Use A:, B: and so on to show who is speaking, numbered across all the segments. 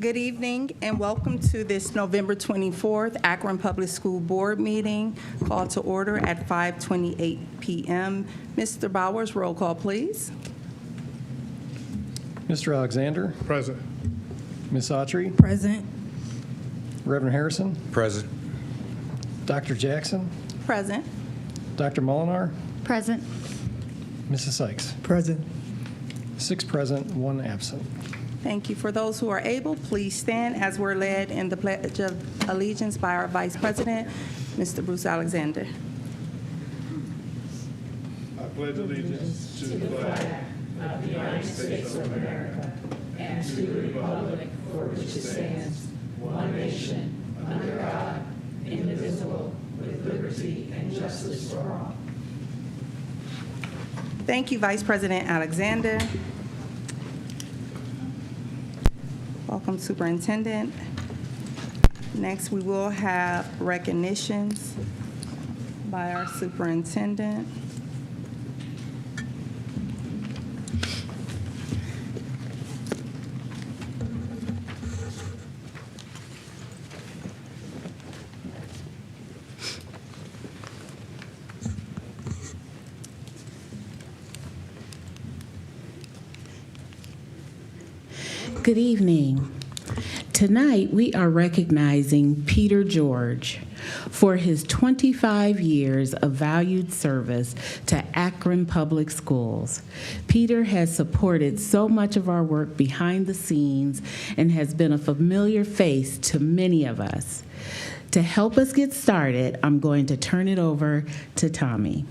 A: Good evening and welcome to this November 24th Akron Public School Board meeting called to order at 5:28 p.m. Mr. Bowers, roll call, please.
B: Mr. Alexander.
C: Present.
B: Ms. Autry.
D: Present.
B: Reverend Harrison.
C: Present.
B: Dr. Jackson.
A: Present.
B: Dr. Molinar.
D: Present.
B: Mrs. Sykes.
D: Present.
B: 6 present, 1 absent.
A: Thank you. For those who are able, please stand as we're led in the Pledge of Allegiance by our Vice President, Mr. Bruce Alexander.
C: I pledge allegiance to the flag of the United States of America and to the republic for which it stands, one nation, under God, indivisible, with liberty and justice for all.
A: Thank you, Vice President Alexander. Welcome, Superintendent. Next, we will have recognitions by our Superintendent.
E: Good evening. Tonight, we are recognizing Peter George for his 25 years of valued service to Akron Public Schools. Peter has supported so much of our work behind the scenes and has been a familiar face to many of us. To help us get started, I'm going to turn it over to Tommy.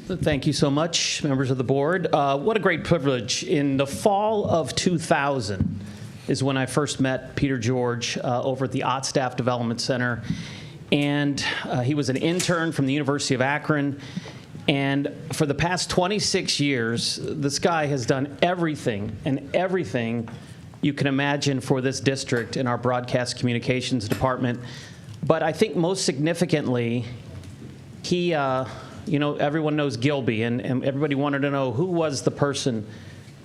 F: Thank you so much, members of the board. What a great privilege. In the fall of 2000 is when I first met Peter George over at the Ott Staff Development Center. And he was an intern from the University of Akron. And for the past 26 years, this guy has done everything you can imagine for this district in our broadcast communications department. But I think most significantly, he everyone knows Gilby, and everybody wanted to know who was the person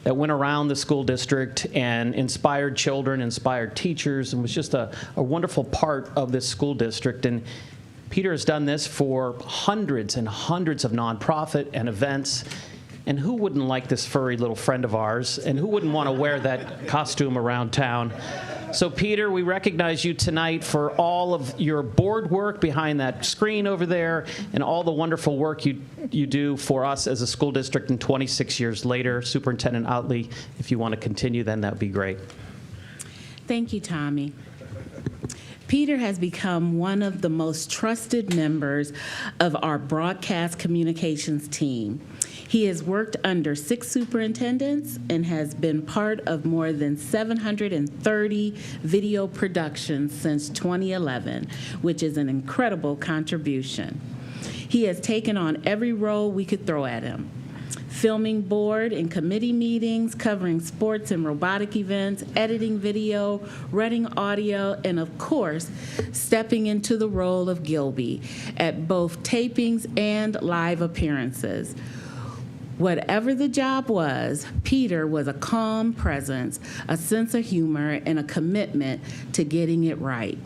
F: that went around the school district and inspired children, inspired teachers, and was just a wonderful part of this school district. And Peter has done this for hundreds and hundreds of nonprofit and events. And who wouldn't like this furry little friend of ours? And who wouldn't want to wear that costume around town? So, Peter, we recognize you tonight for all of your board work behind that screen over there and all the wonderful work you do for us as a school district. And 26 years later, Superintendent Otley, if you want to continue, then that would be great.
E: Thank you, Tommy. Peter has become one of the most trusted members of our broadcast communications team. He has worked under 6 superintendents and has been part of more than 730 video productions since 2011, which is an incredible contribution. He has taken on every role we could throw at him. Filming board and committee meetings, covering sports and robotic events, editing video, running audio, and of course, stepping into the role of Gilby at both tapings and live appearances. Whatever the job was, Peter was a calm presence, a sense of humor, and a commitment to getting it right.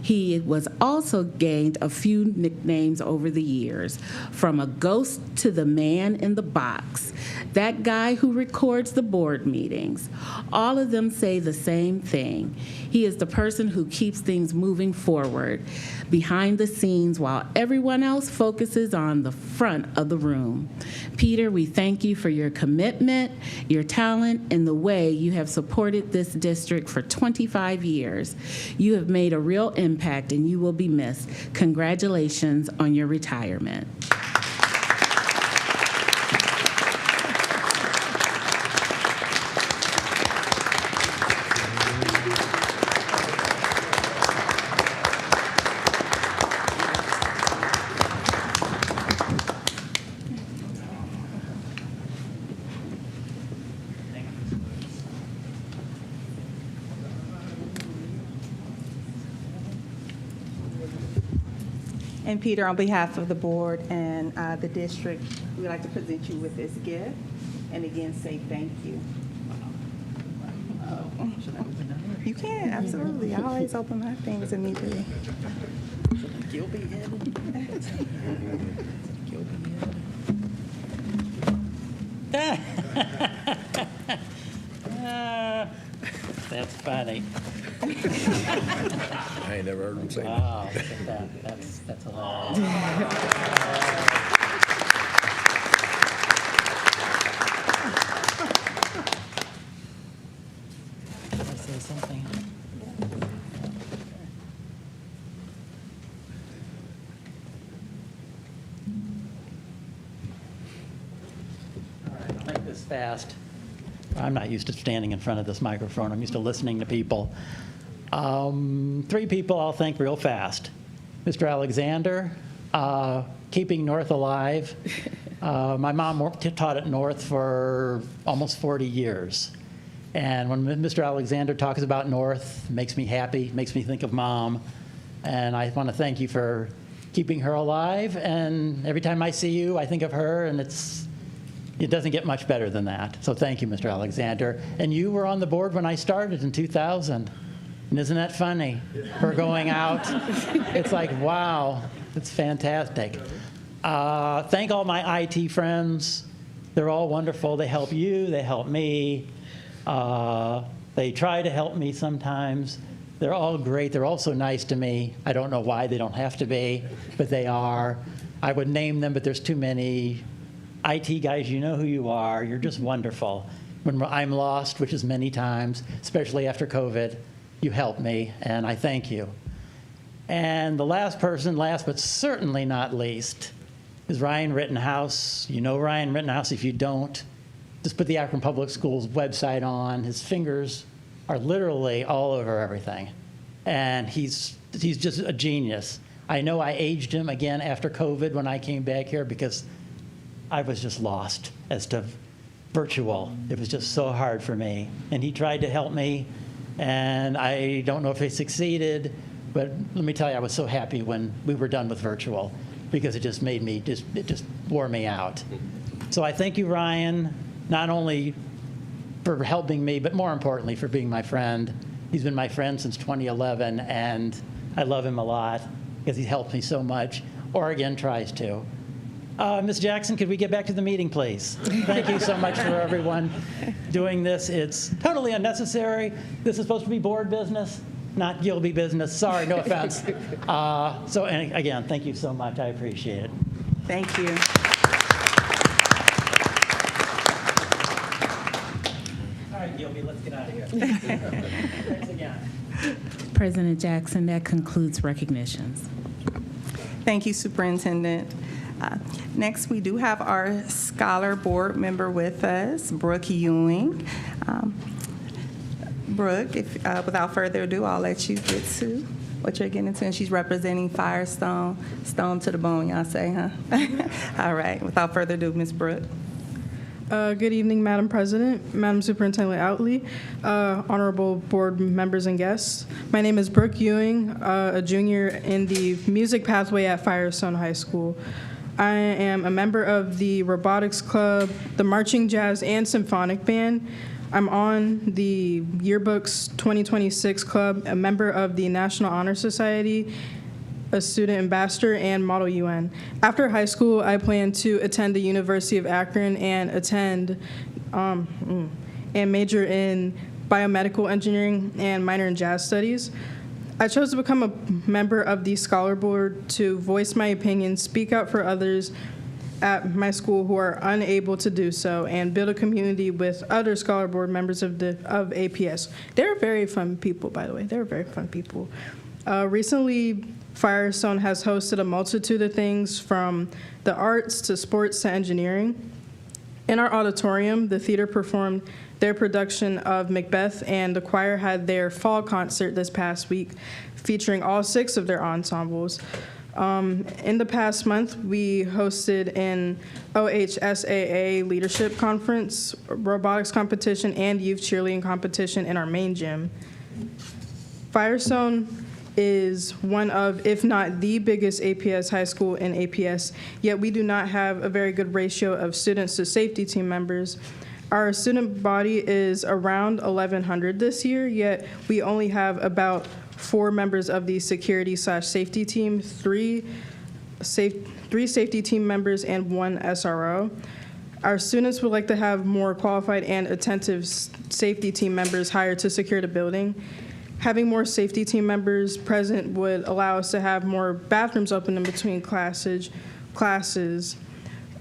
E: He was also gained a few nicknames over the years, from a ghost to the man in the box, that guy who records the board meetings. All of them say the same thing. He is the person who keeps things moving forward behind the scenes while everyone else focuses on the front of the room. Peter, we thank you for your commitment, your talent, and the way you have supported this district for 25 years. You have made a real impact and you will be missed. Congratulations on your retirement.
A: And Peter, on behalf of the board and the district, we'd like to present you with this gift. and again say thank you. You can, absolutely. I always open my things immediately.
D: That's funny.
G: I ain't never heard him say that.
D: Oh, look at that. That's hilarious. Did I say something? All right, I'll make this fast. I'm not used to standing in front of this microphone. I'm used to listening to people. 3 people I'll thank real fast. Mr. Alexander, keeping North alive. My mom taught at North for almost 40 years. And when Mr. Alexander talks about North, it makes me happy, makes me think of Mom. And I want to thank you for keeping her alive. And every time I see you, I think of her, and it doesn't get much better than that. So thank you, Mr. Alexander. And you were on the board when I started in 2000. And isn't that funny? For going out, it's like, wow, it's fantastic. Thank all my IT friends. They're all wonderful. They help you, they help me. They try to help me sometimes. They're all great. They're all so nice to me. I don't know why. They don't have to be, but they are. I would name them, but there's too many. IT guys, you know who you are. You're just wonderful. When I'm lost, which is many times, especially after COVID, you help me, and I thank you. And the last person, last but certainly not least, is Ryan Rittenhouse. You know Ryan Rittenhouse. If you don't, just put the Akron Public Schools website on. His fingers are literally all over everything. And he's just a genius. I know I aged him again after COVID when I came back here because I was just lost as to virtual. It was just so hard for me. And he tried to help me, and I don't know if he succeeded, but let me tell you, I was so happy when we were done with virtual because it just made me, it just wore me out. So I thank you, Ryan, not only for helping me, but more importantly, for being my friend. He's been my friend since 2011, and I love him a lot because he's helped me so much. Oregon tries to. Ms. Jackson, could we get back to the meeting, please? Thank you so much for everyone doing this. It's totally unnecessary. This is supposed to be board business, not Gilby business. Sorry, no offense. And again, thank you so much. I appreciate it.
A: Thank you.
D: All right, Gilby, let's get out of here. Thanks again.
E: President Jackson, that concludes recognitions.
A: Thank you, Superintendent. Next, we do have our Scholar Board member with us, Brooke Ewing. Brooke, without further ado, I'll let you get to what you're getting into. And she's representing Firestone, stone to the bone, y'all say, huh? All right, without further ado, Ms. Brooke.
H: Good evening, Madam President, Madam Superintendent Outley, honorable board members and guests. My name is Brooke Ewing, a junior in the music pathway at Firestone High School. I am a member of the robotics club, the marching, jazz, and symphonic band. I'm on the yearbooks 2026 club, a member of the National Honor Society, a student ambassador, and Model UN. After high school, I plan to attend the University of Akron and and major in biomedical engineering and minor in jazz studies. I chose to become a member of the Scholar Board to voice my opinion, speak out for others at my school who are unable to do so, and build a community with other Scholar Board members of APS. They're very fun people, by the way. They're very fun people. Recently, Firestone has hosted a multitude of things from the arts to sports to engineering. In our auditorium, the theater performed their production of Macbeth, and the choir had their fall concert this past week, featuring all 6 of their ensembles. In the past month, we hosted an OHSAA leadership conference, robotics competition, and youth cheerleading competition in our main gym. Firestone is one of, if not the biggest APS high school in APS, yet we do not have a very good ratio of students to safety team members. Our student body is around 1,100 this year, yet we only have about 4 members of the security/safety team, 3 safety team members, and 1 SRO. Our students would like to have more qualified and attentive safety team members hired to secure the building. Having more safety team members present would allow us to have more bathrooms open in between classes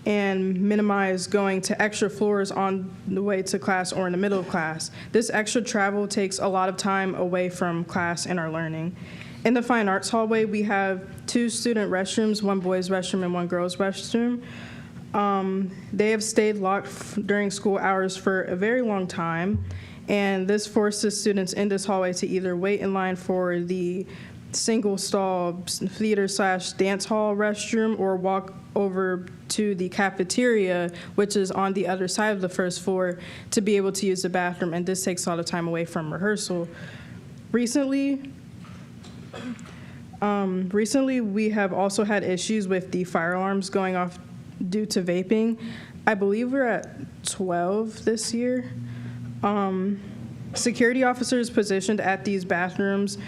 H: and minimize going to extra floors on the way to class or in the middle of class. This extra travel takes a lot of time away from class and our learning. In the Fine Arts hallway, we have 2 student restrooms, 1 boys' restroom and 1 girls' restroom. They have stayed locked during school hours for a very long time, and this forces students in this hallway to either wait in line for the single-stall theater/dance hall restroom or walk over to the cafeteria, which is on the other side of the first floor, to be able to use the bathroom, and this takes a lot of time away from rehearsal. Recently, we have also had issues with the fire alarms going off due to vaping. I believe we're at 12 this year. Security officers positioned at these bathrooms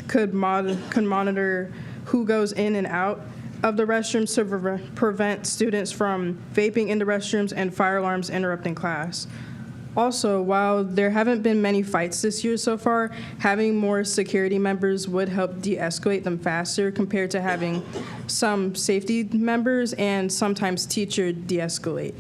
H: could monitor who goes in and out of the restrooms to prevent students from vaping in the restrooms and fire alarms interrupting class. Also, while there haven't been many fights this year so far, having more security members would help de-escalate them faster compared to having some safety members and sometimes teacher de-escalate.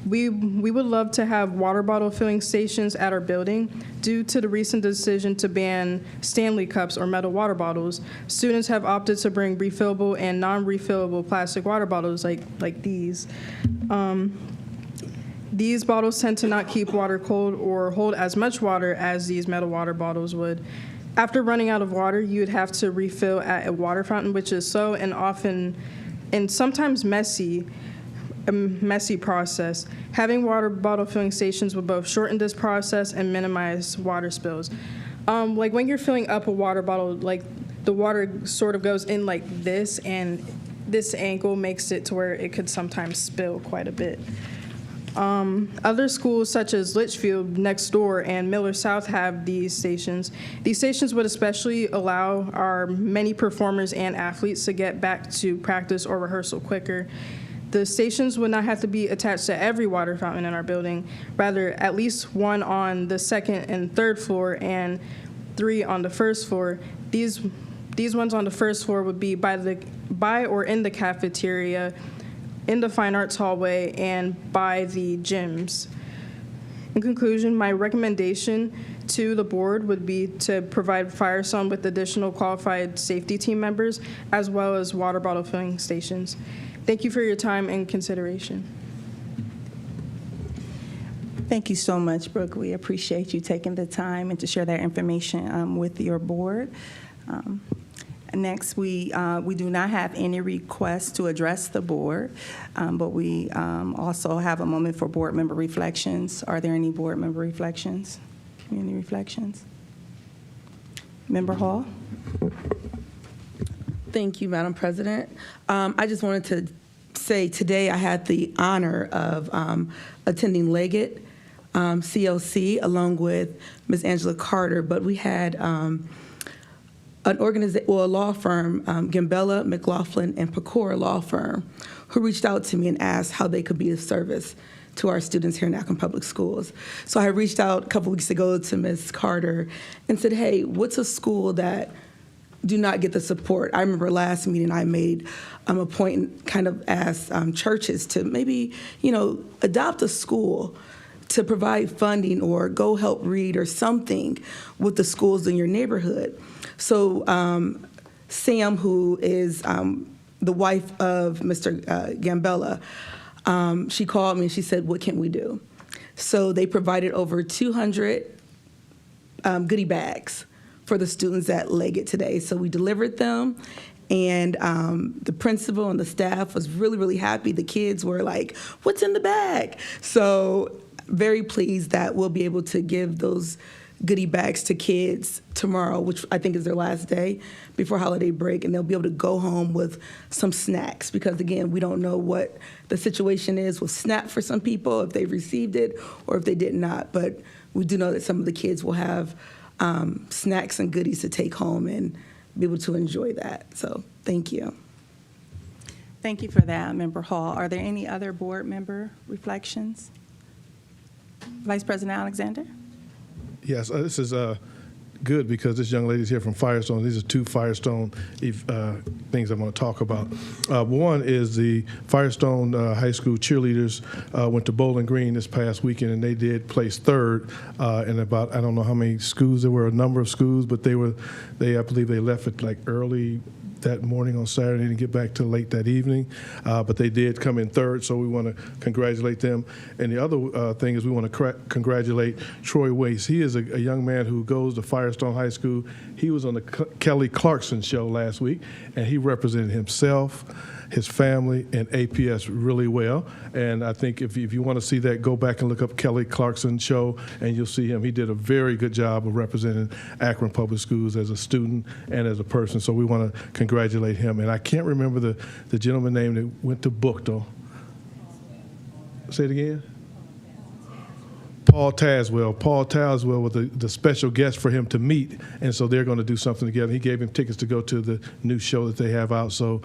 H: We would love to have water bottle filling stations at our building. Due to the recent decision to ban Stanley cups or metal water bottles, students have opted to bring refillable and non-refillable plastic water bottles like these. These bottles tend to not keep water cold or hold as much water as these metal water bottles would. After running out of water, you would have to refill at a water fountain, which is so and often and sometimes a messy process. Having water bottle filling stations would both shorten this process and minimize water spills. Like when you're filling up a water bottle, like the water sort of goes in like this, and this angle makes it to where it could sometimes spill quite a bit. Other schools such as Litchfield next door and Miller South have these stations. These stations would especially allow our many performers and athletes to get back to practice or rehearsal quicker. The stations would not have to be attached to every water fountain in our building, rather at least 1 on the second and third floor and 3 on the first floor. These ones on the first floor would be by or in the cafeteria, in the Fine Arts hallway, and by the gyms. In conclusion, my recommendation to the board would be to provide Firestone with additional qualified safety team members, as well as water bottle filling stations. Thank you for your time and consideration.
A: Thank you so much, Brooke. We appreciate you taking the time and to share that information with your board. Next, we do not have any requests to address the board, but we also have a moment for board member reflections. Are there any board member reflections? Community reflections? Member Hall?
G: Thank you, Madam President. I just wanted to say today I had the honor of attending Leggett CLC along with Ms. Angela Carter, but we had a law firm, Gambella, McLaughlin, and Pecora law firm, who reached out to me and asked how they could be of service to our students here in Akron Public Schools. So I reached out a couple weeks ago to Ms. Carter and said, hey, what's a school that do not get the support? I remember last meeting I made a point and kind of asked churches to maybe, adopt a school to provide funding or go help read or something with the schools in your neighborhood. So Sam, who is the wife of Mr. Gambella, she called me and she said, what can we do? So they provided over 200 goodie bags for the students at Leggett today. So we delivered them, and the principal and the staff was really, really happy. The kids were like, what's in the bag? So very pleased that we'll be able to give those goodie bags to kids tomorrow, which I think is their last day before holiday break, and they'll be able to go home with some snacks because, again, we don't know what the situation is with SNAP for some people, if they've received it or if they did not. But we do know that some of the kids will have snacks and goodies to take home and be able to enjoy that. So thank you.
A: Thank you for that, Member Hall. Are there any other board member reflections? Vice President Alexander?
I: Yes, this is good because this young lady is here from Firestone. These are two Firestone things I want to talk about. One is the Firestone High School cheerleaders went to Bowling Green this past weekend, and they did place third in about, I don't know how many schools, there were a number of schools, but I believe they left it like early that morning on Saturday and get back till late that evening. But they did come in third, so we want to congratulate them. And the other thing is we want to congratulate Troy Wace. He is a young man who goes to Firestone High School. He was on the Kelly Clarkson show last week, and he represented himself, his family, and APS really well. And I think if you want to see that, go back and look up Kelly Clarkson show, and you'll see him. He did a very good job of representing Akron Public Schools as a student and as a person. So we want to congratulate him. And I can't remember the gentleman's name that went to Bookto. Say it again. Paul Tazwell. Paul Tazwell was the special guest for him to meet, and so they're going to do something together. He gave him tickets to go to the new show that they have out, so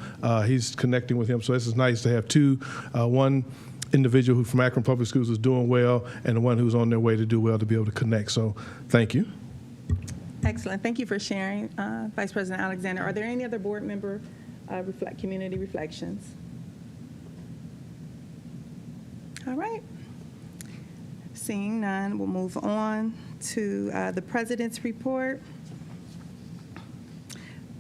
I: he's connecting with him. So this is nice to have two, one individual who from Akron Public Schools is doing well, and the one who's on their way to do well to be able to connect. So thank you.
A: Excellent. Thank you for sharing, Vice President Alexander. Are there any other board member community reflections? All right. Seeing none, we'll move on to the President's report.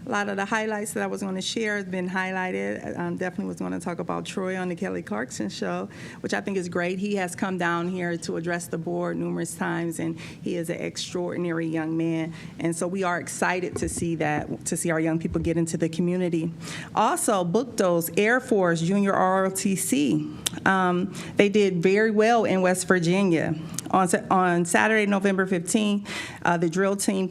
A: A lot of the highlights that I was going to share has been highlighted. Definitely was going to talk about Troy on the Kelly Clarkson show, which I think is great. He has come down here to address the board numerous times, and he is an extraordinary young man. And so we are excited to see our young people get into the community. Also, Bookto's Air Force Junior ROTC. They did very well in West Virginia. On Saturday, November 15th, the drill team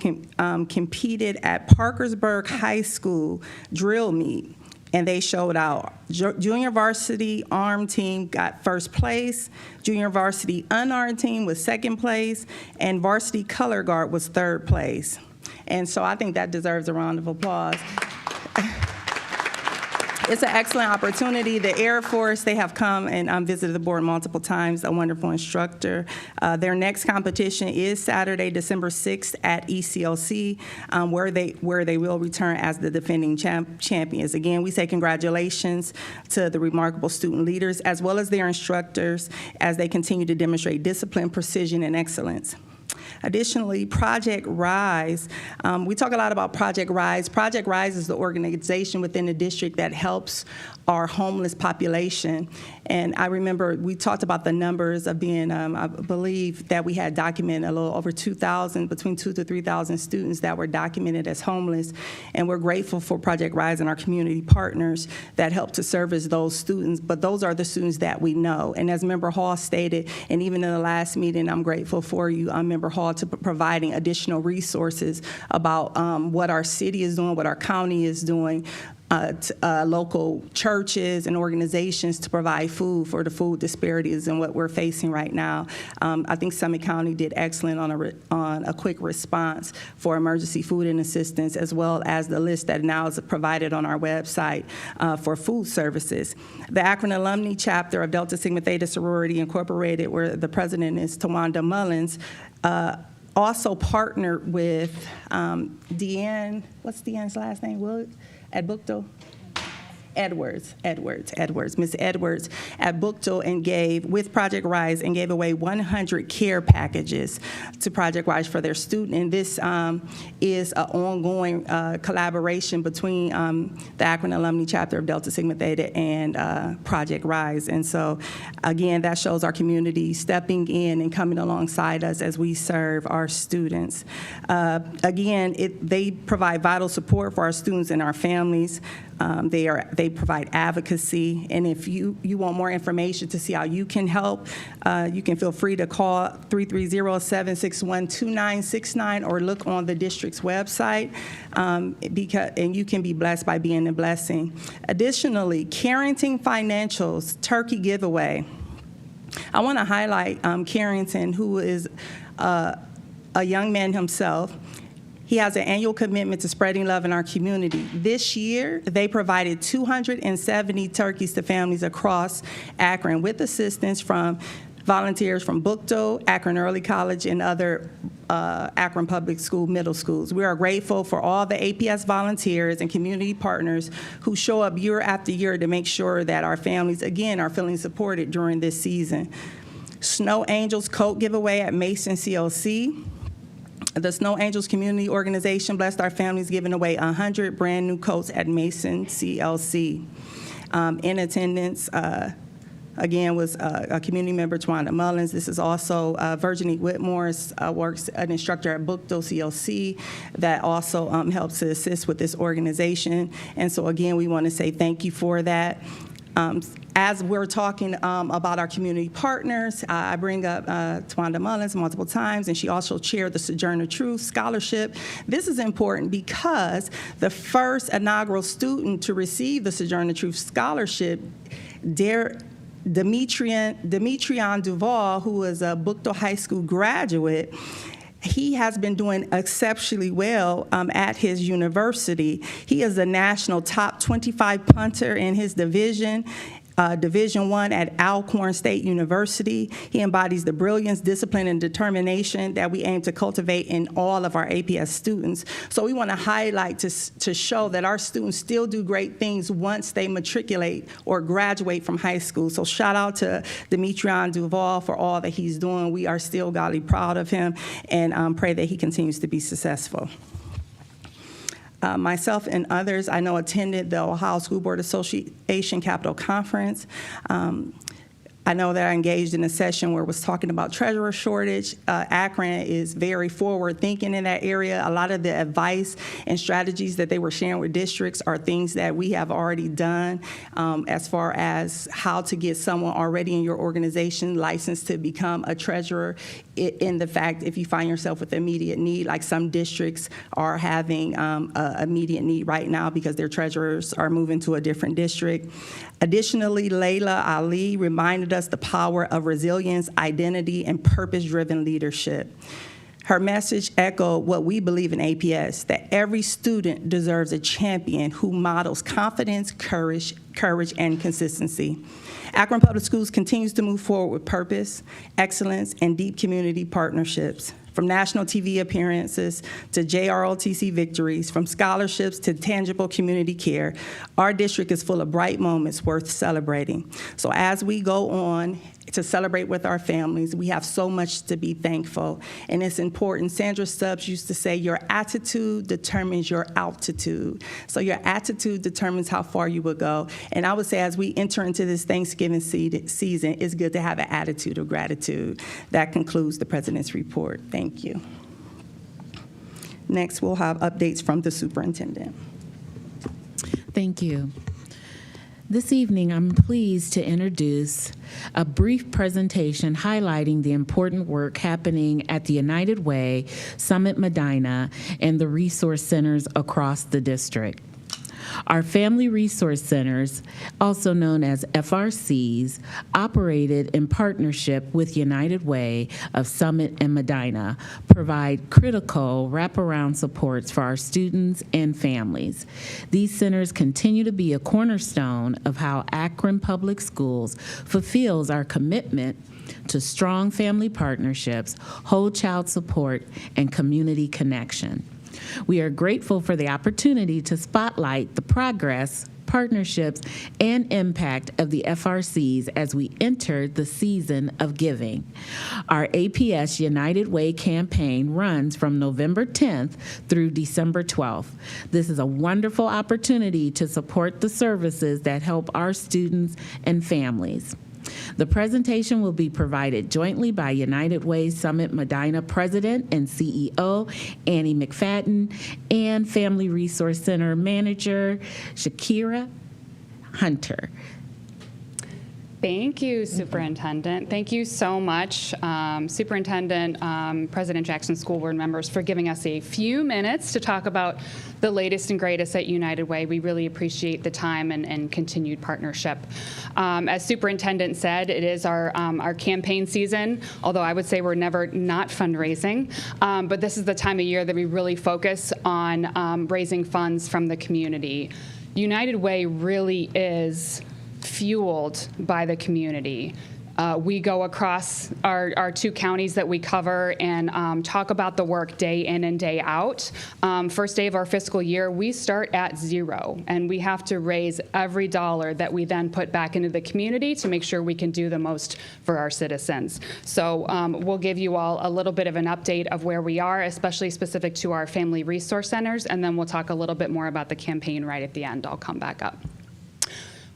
A: competed at Parkersburg High School drill meet, and they showed out. Junior varsity armed team got first place, junior varsity unarmed team was second place, and varsity color guard was third place. And so I think that deserves a round of applause. It's an excellent opportunity. The Air Force, they have come and visited the board multiple times, a wonderful instructor. Their next competition is Saturday, December 6th at ECOC, where they will return as the defending champions. Again, we say congratulations to the remarkable student leaders as well as their instructors as they continue to demonstrate discipline, precision, and excellence. Additionally, Project Rise, we talk a lot about Project Rise. Project Rise is the organization within the district that helps our homeless population. And I remember we talked about the numbers of being, I believe that we had documented a little over 2,000, between 2,000 to 3,000 students that were documented as homeless. And we're grateful for Project Rise and our community partners that help to service those students. But those are the students that we know. And as Member Hall stated, and even in the last meeting, I'm grateful for you, Member Hall, to providing additional resources about what our city is doing, what our county is doing, local churches and organizations to provide food for the food disparities and what we're facing right now. I think Summit County did excellent on a quick response for emergency food and assistance, as well as the list that now is provided on our website for food services. The Akron Alumni Chapter of Delta Sigma Theta Sorority Incorporated, where the president is Tawanda Mullins, also partnered with Deanne, what's Deanne's last name, at Bookto? Miss Edwards at Bookto and gave, with Project Rise, and gave away 100 care packages to Project Rise for their student. And this is an ongoing collaboration between the Akron Alumni Chapter of Delta Sigma Theta and Project Rise. And so, again, that shows our community stepping in and coming alongside us as we serve our students. Again, they provide vital support for our students and our families. They provide advocacy, and if you want more information to see how you can help, you can feel free to call 330-761-2969 or look on the district's website, and you can be blessed by being a blessing. Additionally, Carrington Financial's Turkey Giveaway. I want to highlight Carrington, who is a young man himself. He has an annual commitment to spreading love in our community. This year, they provided 270 turkeys to families across Akron with assistance from volunteers from Bookto, Akron Early College, and other Akron Public School middle schools. We are grateful for all the APS volunteers and community partners who show up year after year to make sure that our families, again, are feeling supported during this season. Snow Angels coat giveaway at Mason CLC. The Snow Angels Community Organization blessed our families, giving away 100 brand new coats at Mason CLC. In attendance, again, was a community member, Twanda Mullins. This is also Virginie Whitmore's works, an instructor at Bookto CLC that also helps to assist with this organization. And so again, we want to say thank you for that. As we're talking about our community partners, I bring up Twanda Mullins multiple times, and she also chaired the Sojourner Truth Scholarship. This is important because the first inaugural student to receive the Sojourner Truth Scholarship, Demetrian Duval, who is a Bookto High School graduate, he has been doing exceptionally well at his university. He is a national top 25 punter in his division. Division I at Alcorn State University. He embodies the brilliance, discipline, and determination that we aim to cultivate in all of our APS students. So we want to highlight to show that our students still do great things once they matriculate or graduate from high school. So shout out to Demetrian Duval for all that he's doing. We are still godly proud of him, and pray that he continues to be successful. Myself and others I know attended the Ohio School Board Association Capitol Conference. I know that I engaged in a session where it was talking about treasurer shortage. Akron is very forward thinking in that area. A lot of the advice and strategies that they were sharing with districts are things that we have already done as far as how to get someone already in your organization licensed to become a treasurer, in the fact if you find yourself with immediate need, like some districts are having immediate need right now because their treasurers are moving to a different district. Additionally, Layla Ali reminded us the power of resilience, identity, and purpose-driven leadership. Her message echoed what we believe in APS, that every student deserves a champion who models confidence, courage, and consistency. Akron Public Schools continues to move forward with purpose, excellence, and deep community partnerships. From national TV appearances to JROTC victories, from scholarships to tangible community care, our district is full of bright moments worth celebrating. So as we go on to celebrate with our families, we have so much to be thankful, and it's important. Sandra Stubbs used to say, your attitude determines your altitude. So your attitude determines how far you will go. And I would say as we enter into this Thanksgiving season, it's good to have an attitude of gratitude. That concludes the President's report. Thank you. Next, we'll have updates from the superintendent.
E: Thank you. This evening, I'm pleased to introduce a brief presentation highlighting the important work happening at the United Way, Summit Medina, and the resource centers across the district. Our Family Resource Centers, also known as FRCs, operated in partnership with United Way of Summit and Medina, provide critical wraparound supports for our students and families. These centers continue to be a cornerstone of how Akron Public Schools fulfills our commitment to strong family partnerships, whole child support, and community connection. We are grateful for the opportunity to spotlight the progress, partnerships, and impact of the FRCs as we enter the season of giving. Our APS United Way campaign runs from November 10th through December 12th. This is a wonderful opportunity to support the services that help our students and families. The presentation will be provided jointly by United Way Summit Medina President and CEO Annie McFadden and Family Resource Center Manager Shakira Hunter.
J: Thank you, Superintendent. Thank you so much, Superintendent, President Jackson, school board members, for giving us a few minutes to talk about the latest and greatest at United Way. We really appreciate the time and continued partnership. As Superintendent said, it is our campaign season, although I would say we're never not fundraising. But this is the time of year that we really focus on raising funds from the community. United Way really is fueled by the community. We go across our two counties that we cover and talk about the work day in and day out. First day of our fiscal year, we start at zero, and we have to raise every dollar that we then put back into the community to make sure we can do the most for our citizens. So we'll give you all a little bit of an update of where we are, especially specific to our family resource centers, and then we'll talk a little bit more about the campaign right at the end. I'll come back up.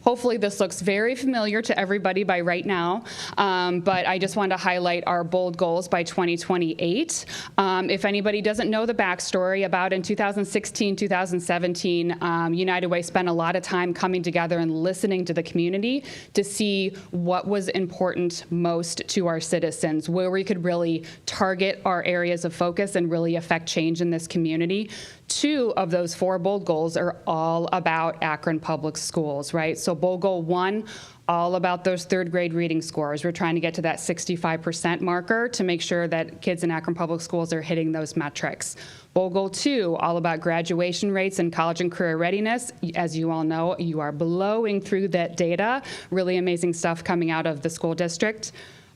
J: Hopefully this looks very familiar to everybody by right now, but I just wanted to highlight our bold goals by 2028. If anybody doesn't know the backstory, about in 2016, 2017, United Way spent a lot of time coming together and listening to the community to see what was important most to our citizens, where we could really target our areas of focus and really affect change in this community. 2 of those 4 bold goals are all about Akron Public Schools, right? So bold goal 1, all about those 3rd grade reading scores. We're trying to get to that 65% marker to make sure that kids in Akron Public Schools are hitting those metrics. Bold goal 2, all about graduation rates and college and career readiness. As you all know, you are blowing through that data. Really amazing stuff coming out of the school district.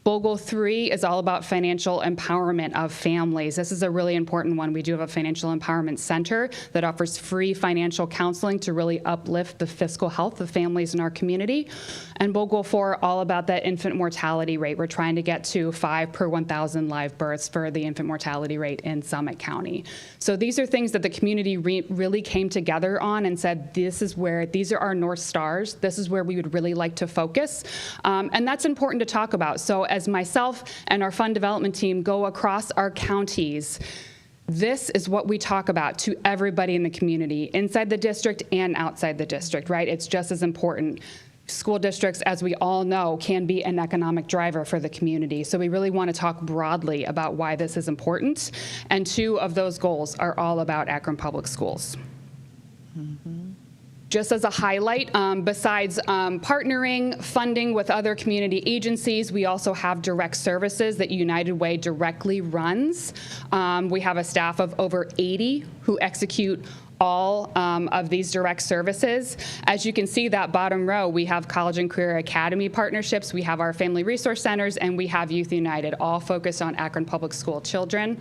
J: Bold goal 3 is all about financial empowerment of families. This is a really important one. We do have a financial empowerment center that offers free financial counseling to really uplift the fiscal health of families in our community. And bold goal 4, all about that infant mortality rate. We're trying to get to 5 per 1,000 live births for the infant mortality rate in Summit County. So these are things that the community really came together on and said, these are our North Stars. This is where we would really like to focus. And that's important to talk about. So as myself and our fund development team go across our counties, this is what we talk about to everybody in the community, inside the district and outside the district, right? It's just as important. School districts, as we all know, can be an economic driver for the community. So we really want to talk broadly about why this is important. And 2 of those goals are all about Akron Public Schools. Just as a highlight, besides partnering, funding with other community agencies, we also have direct services that United Way directly runs. We have a staff of over 80 who execute all of these direct services. As you can see, that bottom row, we have College and Career Academy partnerships, we have our Family Resource Centers, and we have Youth United, all focused on Akron Public School children.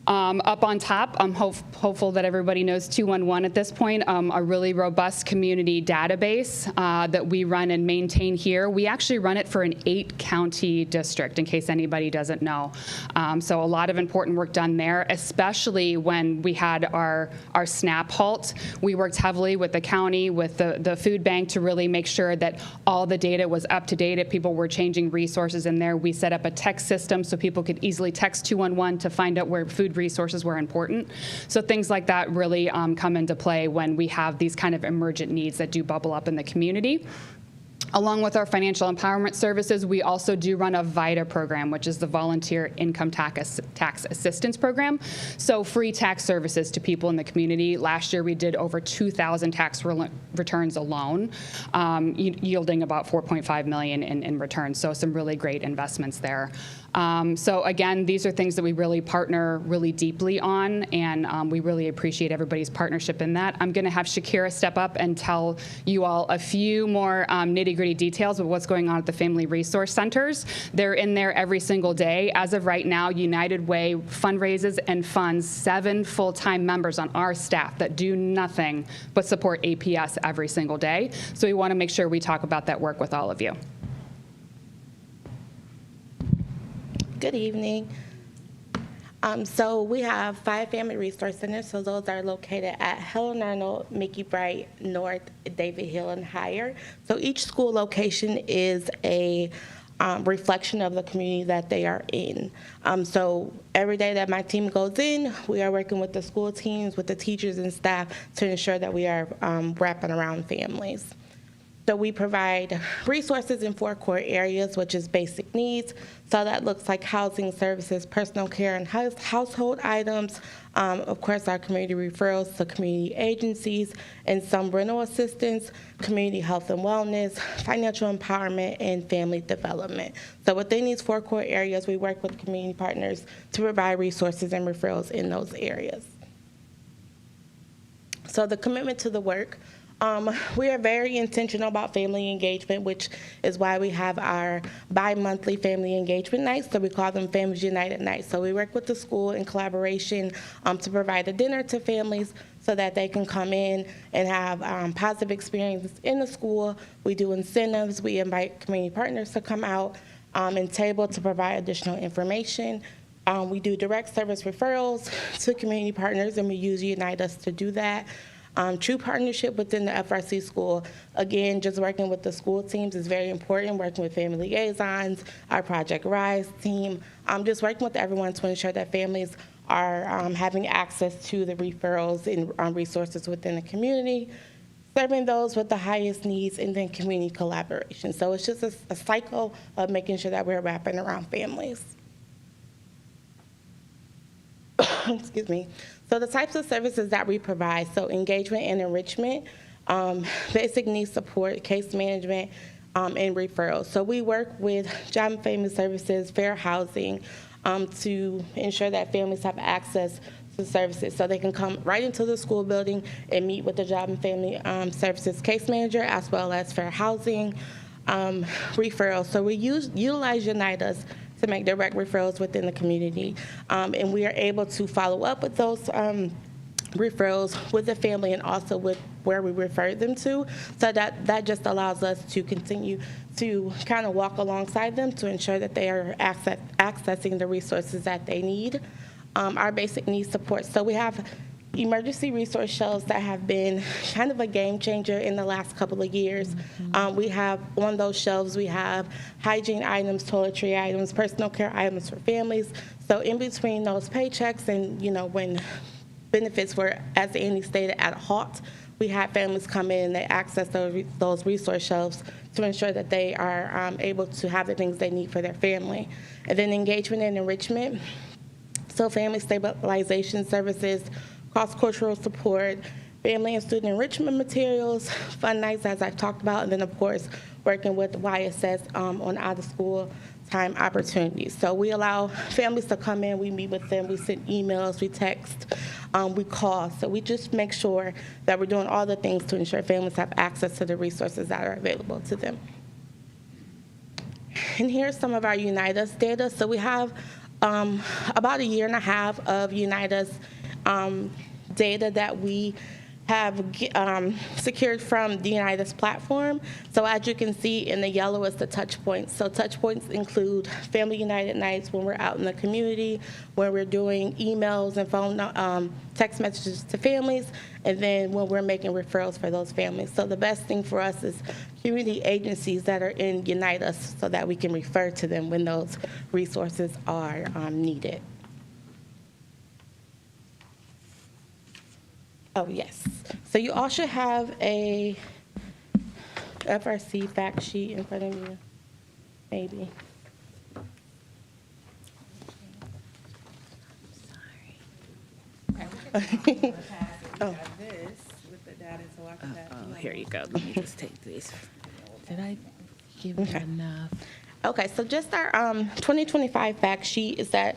J: Up on top, I'm hopeful that everybody knows 211 at this point, a really robust community database that we run and maintain here. We actually run it for an 8-county district, in case anybody doesn't know. So a lot of important work done there, especially when we had our SNAP halt. We worked heavily with the county, with the food bank, to really make sure that all the data was up to date. If people were changing resources in there, we set up a text system so people could easily text 211 to find out where food resources were important. So things like that really come into play when we have these kind of emergent needs that do bubble up in the community. Along with our financial empowerment services, we also do run a VITA program, which is the Volunteer Income Tax Assistance Program. So free tax services to people in the community. Last year we did over 2,000 tax returns alone, yielding about $4.5 million in returns. So some really great investments there. So again, these are things that we really partner really deeply on, and we really appreciate everybody's partnership in that. I'm going to have Shakira step up and tell you all a few more nitty-gritty details of what's going on at the Family Resource Centers. They're in there every single day. As of right now, United Way fundraises and funds 7 full-time members on our staff that do nothing but support APS every single day. So we want to make sure we talk about that work with all of you.
K: Good evening. So we have 5 family resource centers. So those are located at Helen Arnold, Mickey Bright, North, David Hill, and higher. So each school location is a reflection of the community that they are in. So every day that my team goes in, we are working with the school teams, with the teachers and staff to ensure that we are wrapping around families. So we provide resources in 4 core areas, which is basic needs. So that looks like housing services, personal care, and household items. Of course, our community referrals to community agencies, and some rental assistance, community health and wellness, financial empowerment, and family development. So within these 4 core areas, we work with community partners to provide resources and referrals in those areas. So the commitment to the work. We are very intentional about family engagement, which is why we have our bi-monthly family engagement nights, so we call them Families United Nights. So we work with the school in collaboration to provide a dinner to families so that they can come in and have positive experiences in the school. We do incentives. We invite community partners to come out and table to provide additional information. We do direct service referrals to community partners, and we use Unite Us to do that. True partnership within the FRC school. Again, just working with the school teams is very important, working with family liaisons, our Project Rise team, just working with everyone to ensure that families are having access to the referrals and resources within the community, serving those with the highest needs, and then community collaboration. So it's just a cycle of making sure that we're wrapping around families. Excuse me. So the types of services that we provide, so engagement and enrichment, basic needs support, case management, and referrals. So we work with Job and Family Services, Fair Housing, to ensure that families have access to services. So they can come right into the school building and meet with the Job and Family Services case manager, as well as Fair Housing, referrals. So we utilize Unite Us to make direct referrals within the community. And we are able to follow up with those referrals with the family and also with where we refer them to. So that just allows us to continue to kind of walk alongside them to ensure that they are accessing the resources that they need. Our basic needs support. So we have emergency resource shelves that have been kind of a game changer in the last couple of years. We have on those shelves, we have hygiene items, toiletry items, personal care items for families. So in between those paychecks and, when benefits were, as Annie stated, at a halt, we had families come in and they access those resource shelves to ensure that they are able to have the things they need for their family. And then engagement and enrichment. So family stabilization services, cross-cultural support, family and student enrichment materials, fun nights, as I've talked about, and then, of course, working with YSS on out-of-school time opportunities. So we allow families to come in, we meet with them, we send emails, we text, we call. So we just make sure that we're doing all the things to ensure families have access to the resources that are available to them. And here's some of our Unite Us data. So we have about 1.5 years of Unite Us data that we have secured from the Unite Us platform. So as you can see in the yellow is the touch points. So touch points include Family United Nights when we're out in the community, when we're doing emails and phone text messages to families, and then when we're making referrals for those families. So the best thing for us is community agencies that are in Unite Us so that we can refer to them when those resources are needed. Oh, yes. So you all should have a FRC fact sheet in front of you, maybe.
E: Oh, here you go. Let me just take these. Did I give you enough?
K: Okay, so just our 2025 fact sheet is that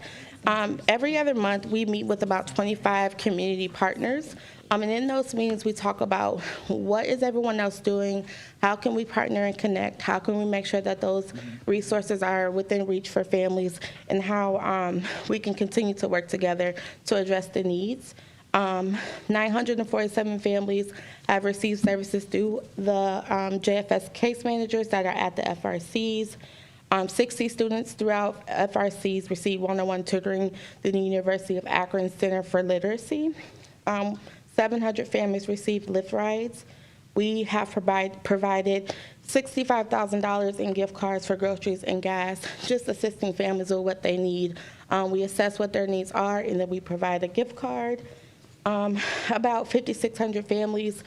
K: every other month we meet with about 25 community partners. And in those meetings, we talk about what is everyone else doing, how can we partner and connect, how can we make sure that those resources are within reach for families, and how we can continue to work together to address the needs. 947 families have received services through the JFS case managers that are at the FRCs. 60 students throughout FRCs receive one-on-one tutoring through the University of Akron Center for Literacy. 700 families received lift rides. We have provided $65,000 in gift cards for groceries and gas, just assisting families with what they need. We assess what their needs are, and then we provide a gift card. About 5,600 families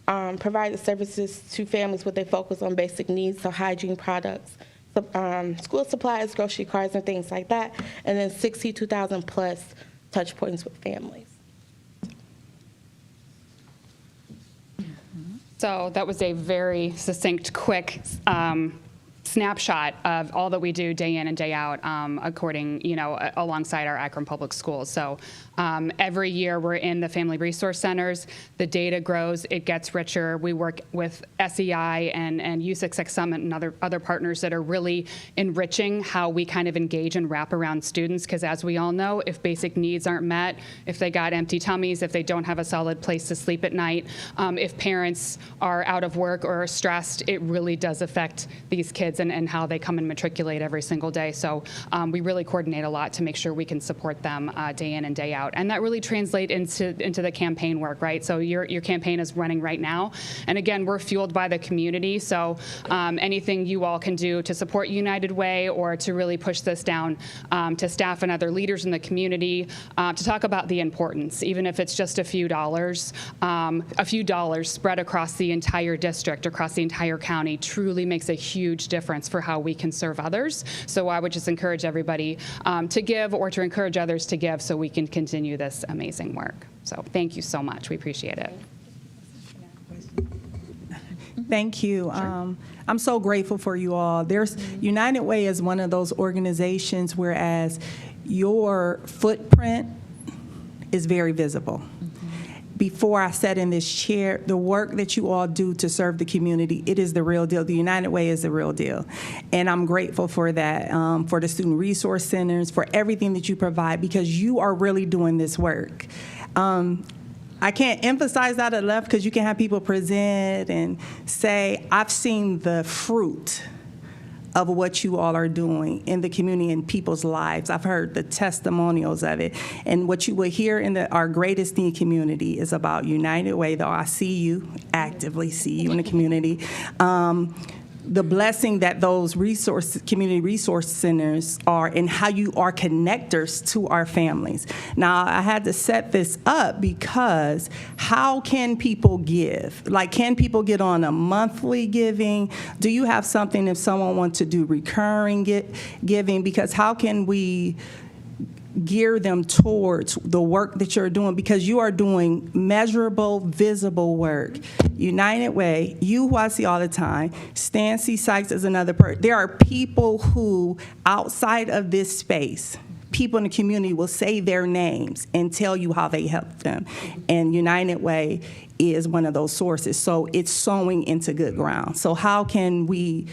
K: provided services to families with a focus on basic needs, so hygiene products, school supplies, grocery cards, and things like that, and then 62,000 plus touch points with families.
J: So that was a very succinct, quick snapshot of all that we do day in and day out, alongside our Akron Public Schools. So every year we're in the family resource centers. The data grows, it gets richer. We work with SEI and USXX Summit and other partners that are really enriching how we kind of engage and wrap around students, because as we all know, if basic needs aren't met, if they got empty tummies, if they don't have a solid place to sleep at night, if parents are out of work or are stressed, it really does affect these kids and how they come and matriculate every single day. So we really coordinate a lot to make sure we can support them day in and day out. And that really translates into the campaign work, right? So your campaign is running right now. And again, we're fueled by the community. So anything you all can do to support United Way or to really push this down to staff and other leaders in the community to talk about the importance, even if it's just a few dollars spread across the entire district, across the entire county, truly makes a huge difference for how we can serve others. So I would just encourage everybody to give, or to encourage others to give, so we can continue this amazing work. So thank you so much. We appreciate it.
A: Thank you. I'm so grateful for you all. United Way is one of those organizations whereas your footprint is very visible. Before I sat in this chair, the work that you all do to serve the community, it is the real deal. The United Way is the real deal. And I'm grateful for that, for the student resource centers, for everything that you provide, because you are really doing this work. I can't emphasize that enough, because you can have people present and say, I've seen the fruit of what you all are doing in the community and people's lives. I've heard the testimonials of it. And what you will hear in our greatest need community is about United Way, though I see you, actively see you in the community. The blessing that those community resource centers are, and how you are connectors to our families. Now, I had to set this up because how can people give? Like, can people get on a monthly giving? Do you have something if someone wants to do recurring giving? Because how can we gear them towards the work that you're doing, because you are doing measurable, visible work. United Way, you who I see all the time, Stan C. Sykes is another person. There are people who, outside of this space, people in the community will say their names and tell you how they helped them. And United Way is one of those sources. So it's sowing into good ground. So how can we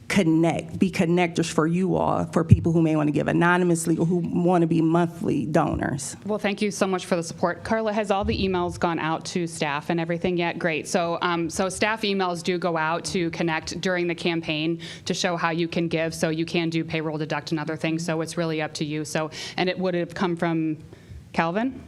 A: be connectors for you all, for people who may want to give anonymously or who want to be monthly donors?
J: Well, thank you so much for the support. Carla, has all the emails gone out to staff and everything yet? Great. So staff emails do go out to connect during the campaign to show how you can give. So you can do payroll deduct and other things. So it's really up to you. So, and it would have come from Calvin?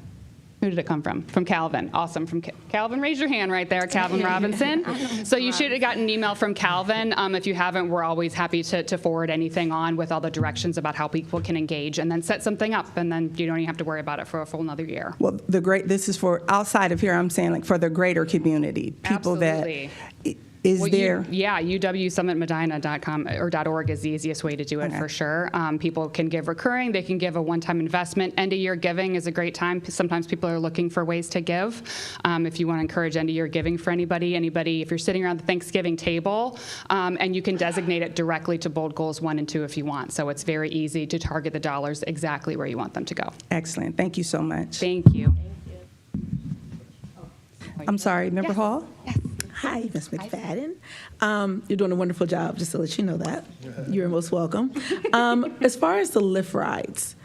J: Who did it come from? From Calvin. Awesome. From Calvin, raise your hand right there, Calvin Robinson. So you should have gotten an email from Calvin. If you haven't, we're always happy to forward anything on with all the directions about how people can engage, and then set something up, and then you don't even have to worry about it for a full another year.
A: Well, this is for outside of here, I'm saying, like, for the greater community. People
J: Absolutely.
A: That is there.
J: UWSummitMedina.com or .org is the easiest way to do it, for sure. People can give recurring. They can give a one-time investment. End-of-year giving is a great time. Sometimes people are looking for ways to give. If you want to encourage end-of-year giving for anybody, if you're sitting around the Thanksgiving table, and you can designate it directly to Bold Goals 1 and 2 if you want. So it's very easy to target the dollars exactly where you want them to go.
A: Excellent. Thank you so much.
J: Thank you.
A: I'm sorry, Member Hall?
C: Yes. Hi, Ms. McFadden. You're doing a wonderful job, just to let you know that. You're most welcome. As far as the lift rides,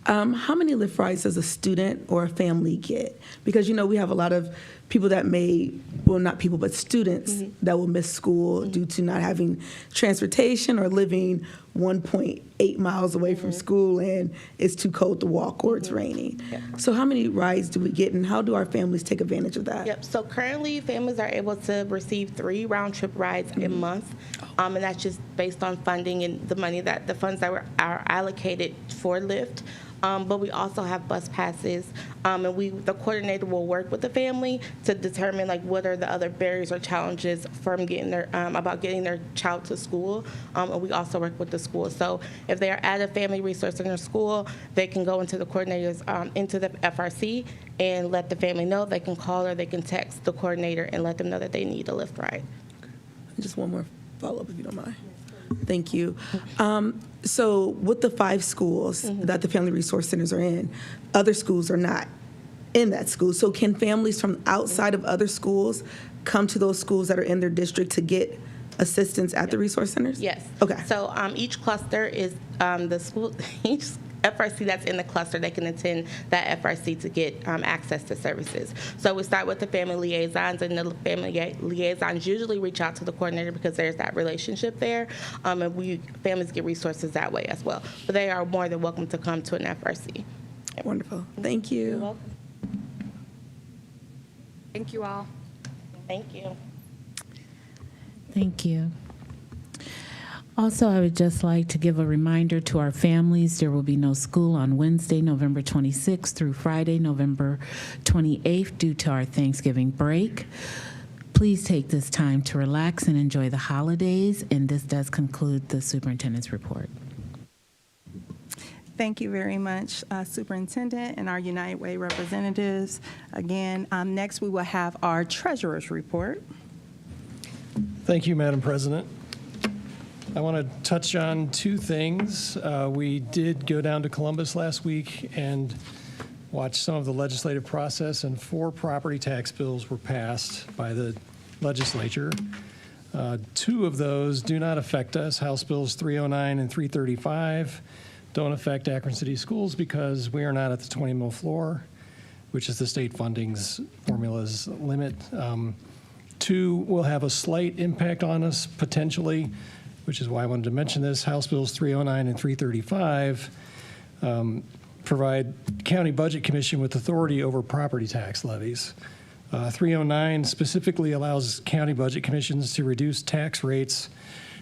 G: How many lift rides does a student or a family get? Because, we have a lot of people that not people, but students that will miss school due to not having transportation or living 1.8 miles away from school and it's too cold to walk or it's raining.
K: Yep.
G: So how many rides do we get and how do our families take advantage of that?
K: Yep. So currently, families are able to receive 3 round-trip rides a month, and that's just based on funding and the funds that are allocated for Lyft. But we also have bus passes, and the coordinator will work with the family to determine what are the other barriers or challenges from getting their child to school. And we also work with the school. So if they are at a family resource center school, they can go into the coordinators into the FRC and let the family know. They can call or they can text the coordinator and let them know that they need a Lyft ride.
G: Just one more follow-up, if you don't mind. Thank you. So with the 5 schools that the family resource centers are in, other schools are not in that school. So can families from outside of other schools come to those schools that are in their district to get assistance at the resource centers?
K: Yes.
G: Okay.
K: So each cluster is the school, each FRC that's in the cluster, they can attend that FRC to get access to services. So we start with the family liaisons, and the family liaisons usually reach out to the coordinator because there's that relationship there, and families get resources that way as well. But they are more than welcome to come to an FRC.
G: Wonderful. Thank you.
K: You're welcome.
J: Thank you all.
K: Thank you.
E: Thank you. Also, I would just like to give a reminder to our families, there will be no school on Wednesday, November 26th through Friday, November 28th due to our Thanksgiving break. Please take this time to relax and enjoy the holidays, and this does conclude the superintendent's report.
A: Thank you very much, Superintendent and our United Way representatives. Again, next we will have our treasurer's report.
B: Thank you, Madam President. I want to touch on 2 things. We did go down to Columbus last week and watch some of the legislative process, and 4 property tax bills were passed by the legislature. 2 of those do not affect us. House Bills 309 and 335 don't affect Akron City Schools because we are not at the 20 mil floor, which is the state funding's formula's limit. 2 will have a slight impact on us potentially, which is why I wanted to mention this. House Bills 309 and 335 provide County Budget Commission with authority over property tax levies. 309 specifically allows County Budget Commissions to reduce tax rates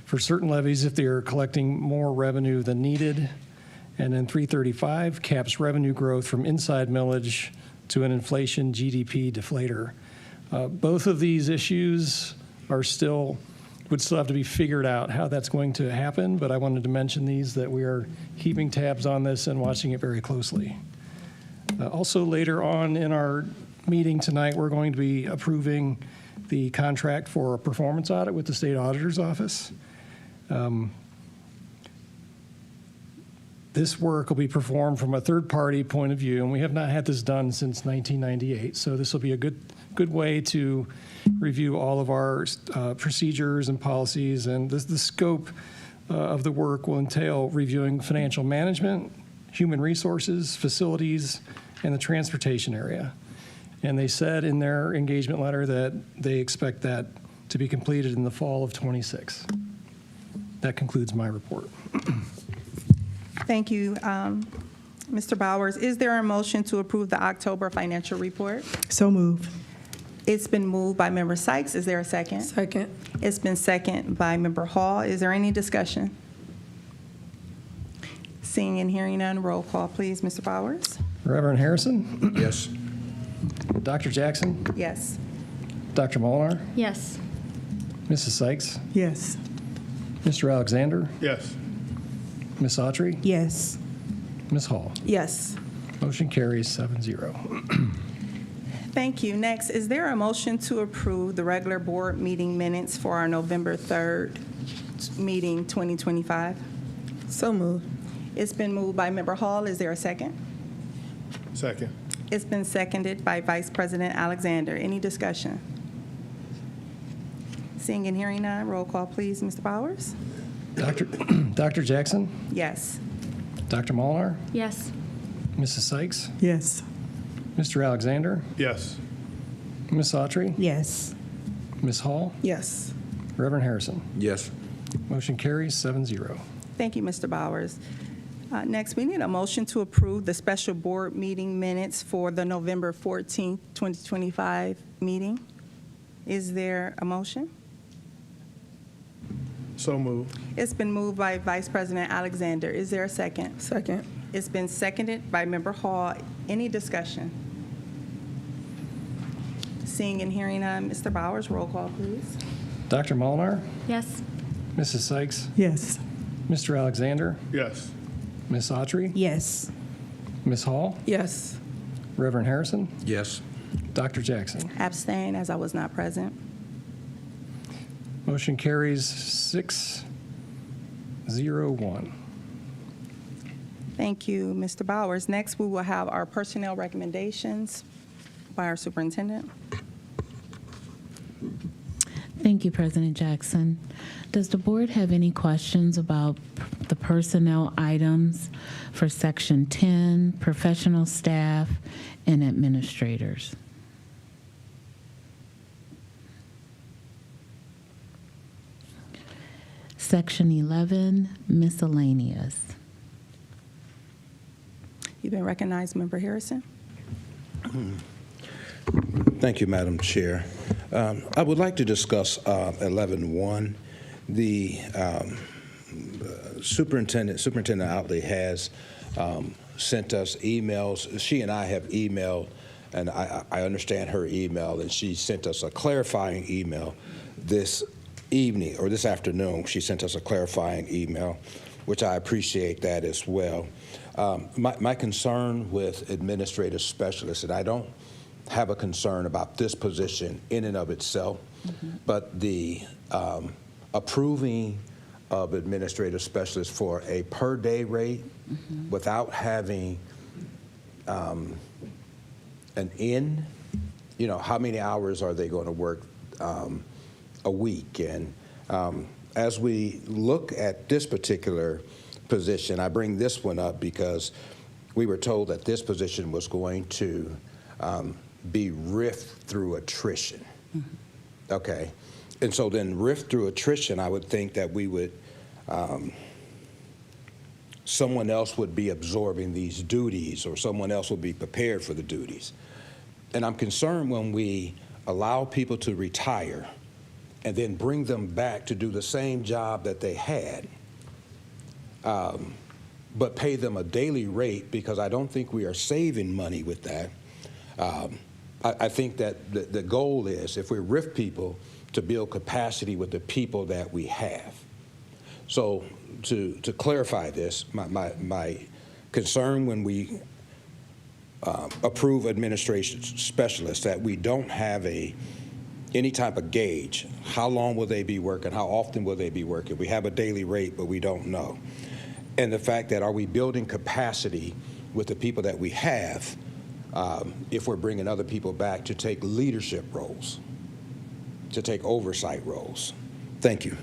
B: for certain levies if they are collecting more revenue than needed. And then 335 caps revenue growth from inside millage to an inflation GDP deflator. Both of these issues would still have to be figured out how that's going to happen, but I wanted to mention these, that we are keeping tabs on this and watching it very closely. Also later on in our meeting tonight, we're going to be approving the contract for a performance audit with the state auditor's office. This work will be performed from a third-party point of view, and we have not had this done since 1998, so this will be a good way to review all of our procedures and policies, and the scope of the work will entail reviewing financial management, human resources, facilities, and the transportation area. And they said in their engagement letter that they expect that to be completed in the fall of '26. That concludes my report.
A: Thank you, Mr. Bowers. Is there a motion to approve the October financial report?
G: So moved.
A: It's been moved by Member Sykes. Is there a second?
G: Second.
A: It's been seconded by Member Hall. Is there any discussion? Seeing and hearing none, roll call, please. Mr. Bowers?
B: Reverend Harrison?
I: Yes.
B: Dr. Jackson?
A: Yes.
B: Dr. Molinar?
C: Yes.
B: Mrs. Sykes?
G: Yes.
B: Mr. Alexander?
I: Yes.
B: Ms. Autry?
G: Yes.
B: Ms. Hall?
G: Yes.
B: Motion carries 7-0.
A: Thank you. Next, is there a motion to approve the regular board meeting minutes for our November 3rd meeting 2025?
G: So moved.
A: It's been moved by Member Hall. Is there a second?
I: Second.
A: It's been seconded by Vice President Alexander. Any discussion? Seeing and hearing none, roll call, please. Mr. Bowers?
B: Dr. Jackson?
A: Yes.
B: Dr. Molinar?
C: Yes.
B: Mrs. Sykes,
A: Yes.
B: Mr. Alexander,
I: Yes.
B: Ms. Autry,
A: Yes.
B: Ms. Hall,
G: Yes.
B: Reverend Harrison.
L: Yes.
B: Motion carries 7-0.
A: Thank you, Mr. Bowers. Next, we need a motion to approve the special board meeting minutes for the November 14th, 2025 meeting. Is there a motion?
I: So moved.
A: It's been moved by Vice President Alexander. Is there a second?
G: Second.
A: It's been seconded by Member Hall. Any discussion? Seeing and hearing none, Mr. Bowers, roll call, please.
B: Dr. Molnar,
C: Yes.
B: Mrs. Sykes,
A: Yes.
B: Mr. Alexander,
I: Yes.
B: Ms. Autry,
A: Yes.
B: Ms. Hall,
G: Yes.
B: Reverend Harrison,
L: Yes.
B: Dr. Jackson.
A: Abstain, as I was not present.
B: Motion carries 6-0-1.
A: Thank you, Mr. Bowers. Next, we will have our personnel recommendations by our superintendent.
E: Thank you, President Jackson. Does the board have any questions about the personnel items for Section 10, professional staff and administrators? Section 11, miscellaneous.
A: You've been recognized, Member Harrison.
L: Thank you, Madam Chair. I would like to discuss 11.1. The Superintendent Outley has sent us emails. She and I have emailed, and I understand her email, and she sent us a clarifying email this evening, or this afternoon. She sent us a clarifying email, which I appreciate that as well. My concern with administrative specialists, and I don't have a concern about this position in and of itself, but the approving of administrative specialists for a per day rate without having an end, how many hours are they going to work a week? And as we look at this particular position, I bring this one up because we were told that this position was going to be riffed through attrition. Okay. And so then rift through attrition, I would think that we would, someone else would be absorbing these duties, or someone else will be prepared for the duties. And I'm concerned when we allow people to retire and then bring them back to do the same job that they had, but pay them a daily rate, because I don't think we are saving money with that. I think that the goal is, if we rift people, to build capacity with the people that we have. So to clarify this, my concern when we approve administration specialists, that we don't have any type of gauge. How long will they be working? How often will they be working? We have a daily rate, but we don't know. And the fact that, are we building capacity with the people that we have, if we're bringing other people back to take leadership roles, to take oversight roles? Thank you.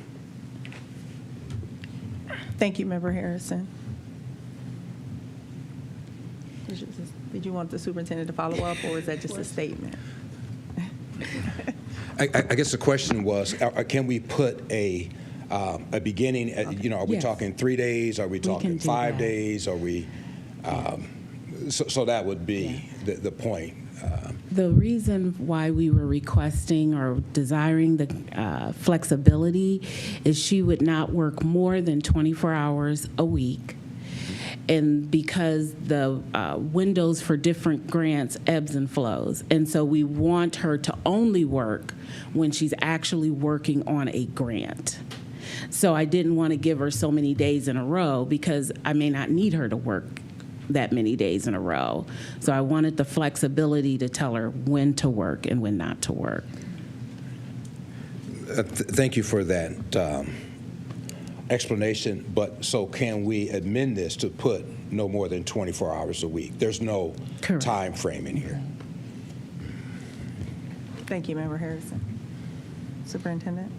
A: Thank you, Member Harrison. Did you want the superintendent to follow up, or is that just a statement?
L: I guess the question was, can we put a beginning, are we talking 3 days? Are we talking 5 days? Are we, so that would be the point.
E: The reason why we were requesting or desiring the flexibility is she would not work more than 24 hours a week. And because the windows for different grants ebbs and flows. And so we want her to only work when she's actually working on a grant. So I didn't want to give her so many days in a row, because I may not need her to work that many days in a row. So I wanted the flexibility to tell her when to work and when not to work.
L: Thank you for that explanation. But so can we amend this to put no more than 24 hours a week? There's no time frame in here.
A: Thank you, Member Harrison. Superintendent?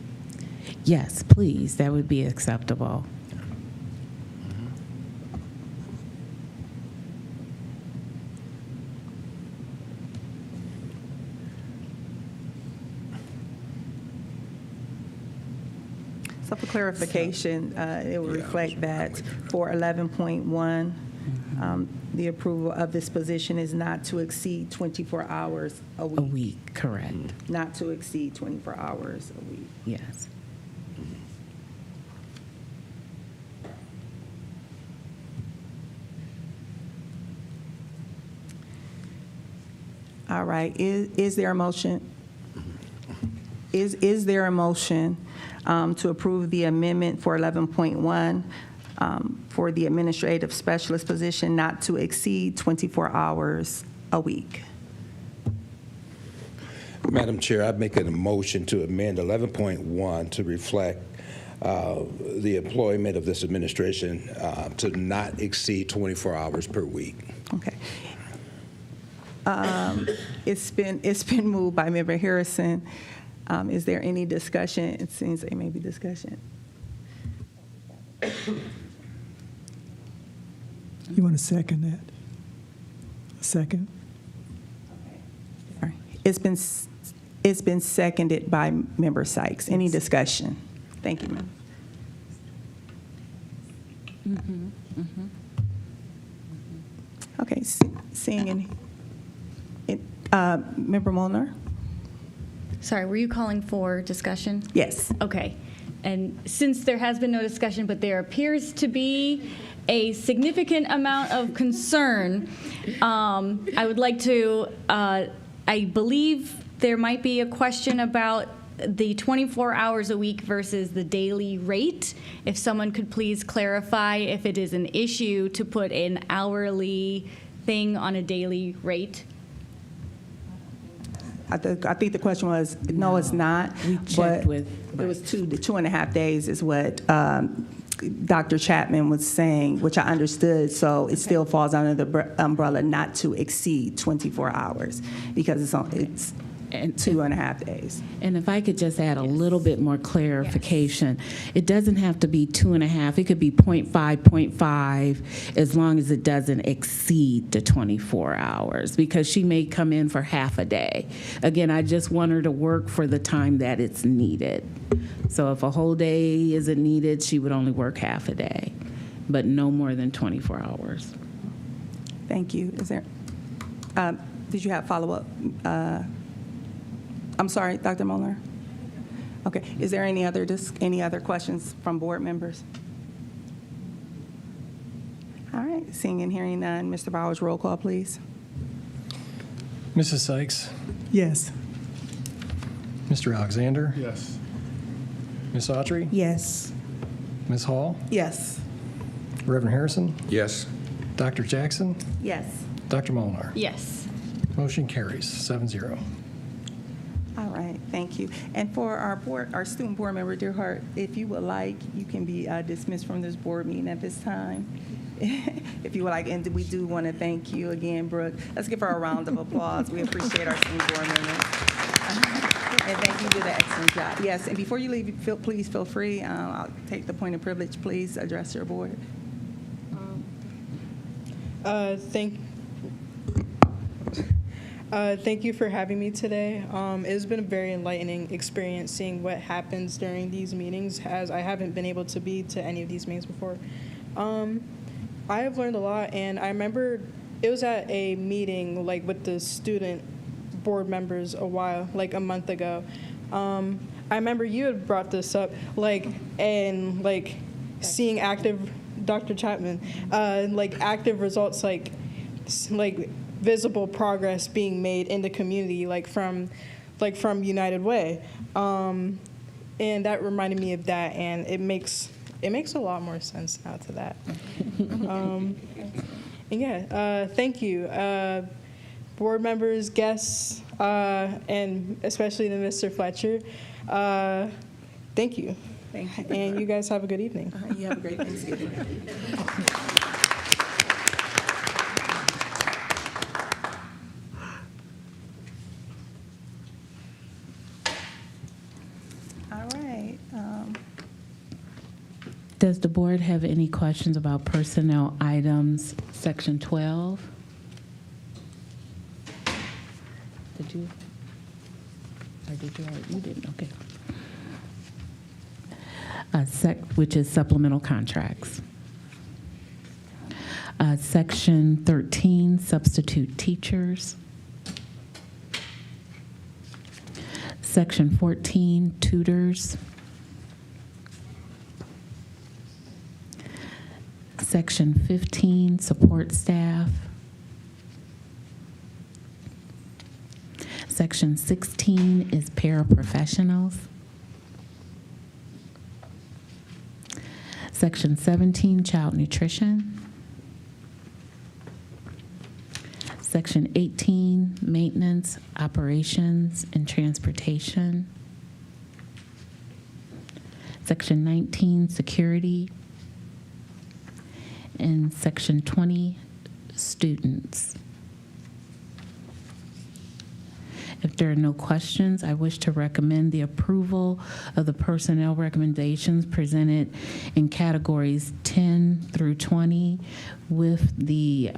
E: Yes, please, that would be acceptable.
A: So for clarification, it will reflect that for 11.1, the approval of this position is not to exceed 24 hours a week.
E: A week, correct.
A: Not to exceed 24 hours a week.
E: Yes.
A: All right, is there a motion? Is there a motion to approve the amendment for 11.1 for the administrative specialist position not to exceed 24 hours a week?
L: Madam Chair, I'd make a motion to amend 11.1 to reflect the employment of this administration to not exceed 24 hours per week.
A: Okay. It's been moved by Member Harrison. Is there any discussion? It seems there may be discussion.
C: You want to second that? Second?
A: All right. It's been seconded by Member Sykes. Any discussion? Thank you, ma'am. Okay, seeing any. Member Molnar?
M: Sorry, were you calling for discussion?
A: Yes.
M: Okay. And since there has been no discussion, but there appears to be a significant amount of concern, I would like to, I believe there might be a question about the 24 hours a week versus the daily rate. If someone could please clarify if it is an issue to put an hourly thing on a daily rate.
A: I think the question was, no, it's not.
E: We checked with.
A: It was 2.5 days is what Dr. Chapman was saying, which I understood. So it still falls under the umbrella not to exceed 24 hours because it's 2.5 days.
E: And if I could just add a little bit more clarification, it doesn't have to be 2.5, it could be 0.5, as long as it doesn't exceed the 24 hours, because she may come in for half a day. Again, I just want her to work for the time that it's needed. So if a whole day isn't needed, she would only work half a day, but no more than 24 hours.
A: Thank you. Is there, did you have follow-up? I'm sorry, Dr. Molnar? Okay. Is there any other questions from board members? All right. Seeing and hearing none, Mr. Bowers, roll call, please.
B: Mrs. Sykes?
C: Yes.
B: Mr. Alexander?
I: Yes.
B: Ms. Autry?
G: Yes.
B: Ms. Hall?
G: Yes.
B: Reverend Harrison?
L: Yes.
B: Dr. Jackson?
A: Yes.
B: Dr. Molnar?
M: Yes.
B: Motion carries 7-0.
A: All right, thank you. And for our student board member, Dearheart, if you would like, you can be dismissed from this board meeting at this time. If you would like, and we do want to thank you again, Brooke. Let's give her a round of applause. We appreciate our student board members. And thank you for the excellent job. Yes, and before you leave, please feel free. I'll take the point of privilege. Please address your board.
H: Thank you for having me today. It's been a very enlightening experience seeing what happens during these meetings, as I haven't been able to be to any of these meetings before. I have learned a lot, and I remember it was at a meeting with the student board members a month ago. I remember you had brought this up, seeing active, Dr. Chapman, active results, visible progress being made in the community, from United Way, and that reminded me of that, and it makes a lot more sense now to that. Thank you, board members, guests, and especially to Mr. Fletcher. Thank you.
A: Thank you.
H: And you guys have a good evening.
A: You have a great Thanksgiving.
E: Does the board have any questions about personnel items, section 12? Did you? Or did you? You didn't, okay. which is supplemental contracts. Section 13, substitute teachers. Section 14, tutors. Section 15, support staff. Section 16 is paraprofessionals. Section 17, child nutrition. Section 18, maintenance, operations, and transportation. Section 19, security. And Section 20, students. If there are no questions, I wish to recommend the approval of the personnel recommendations presented in categories 10 through 20 with the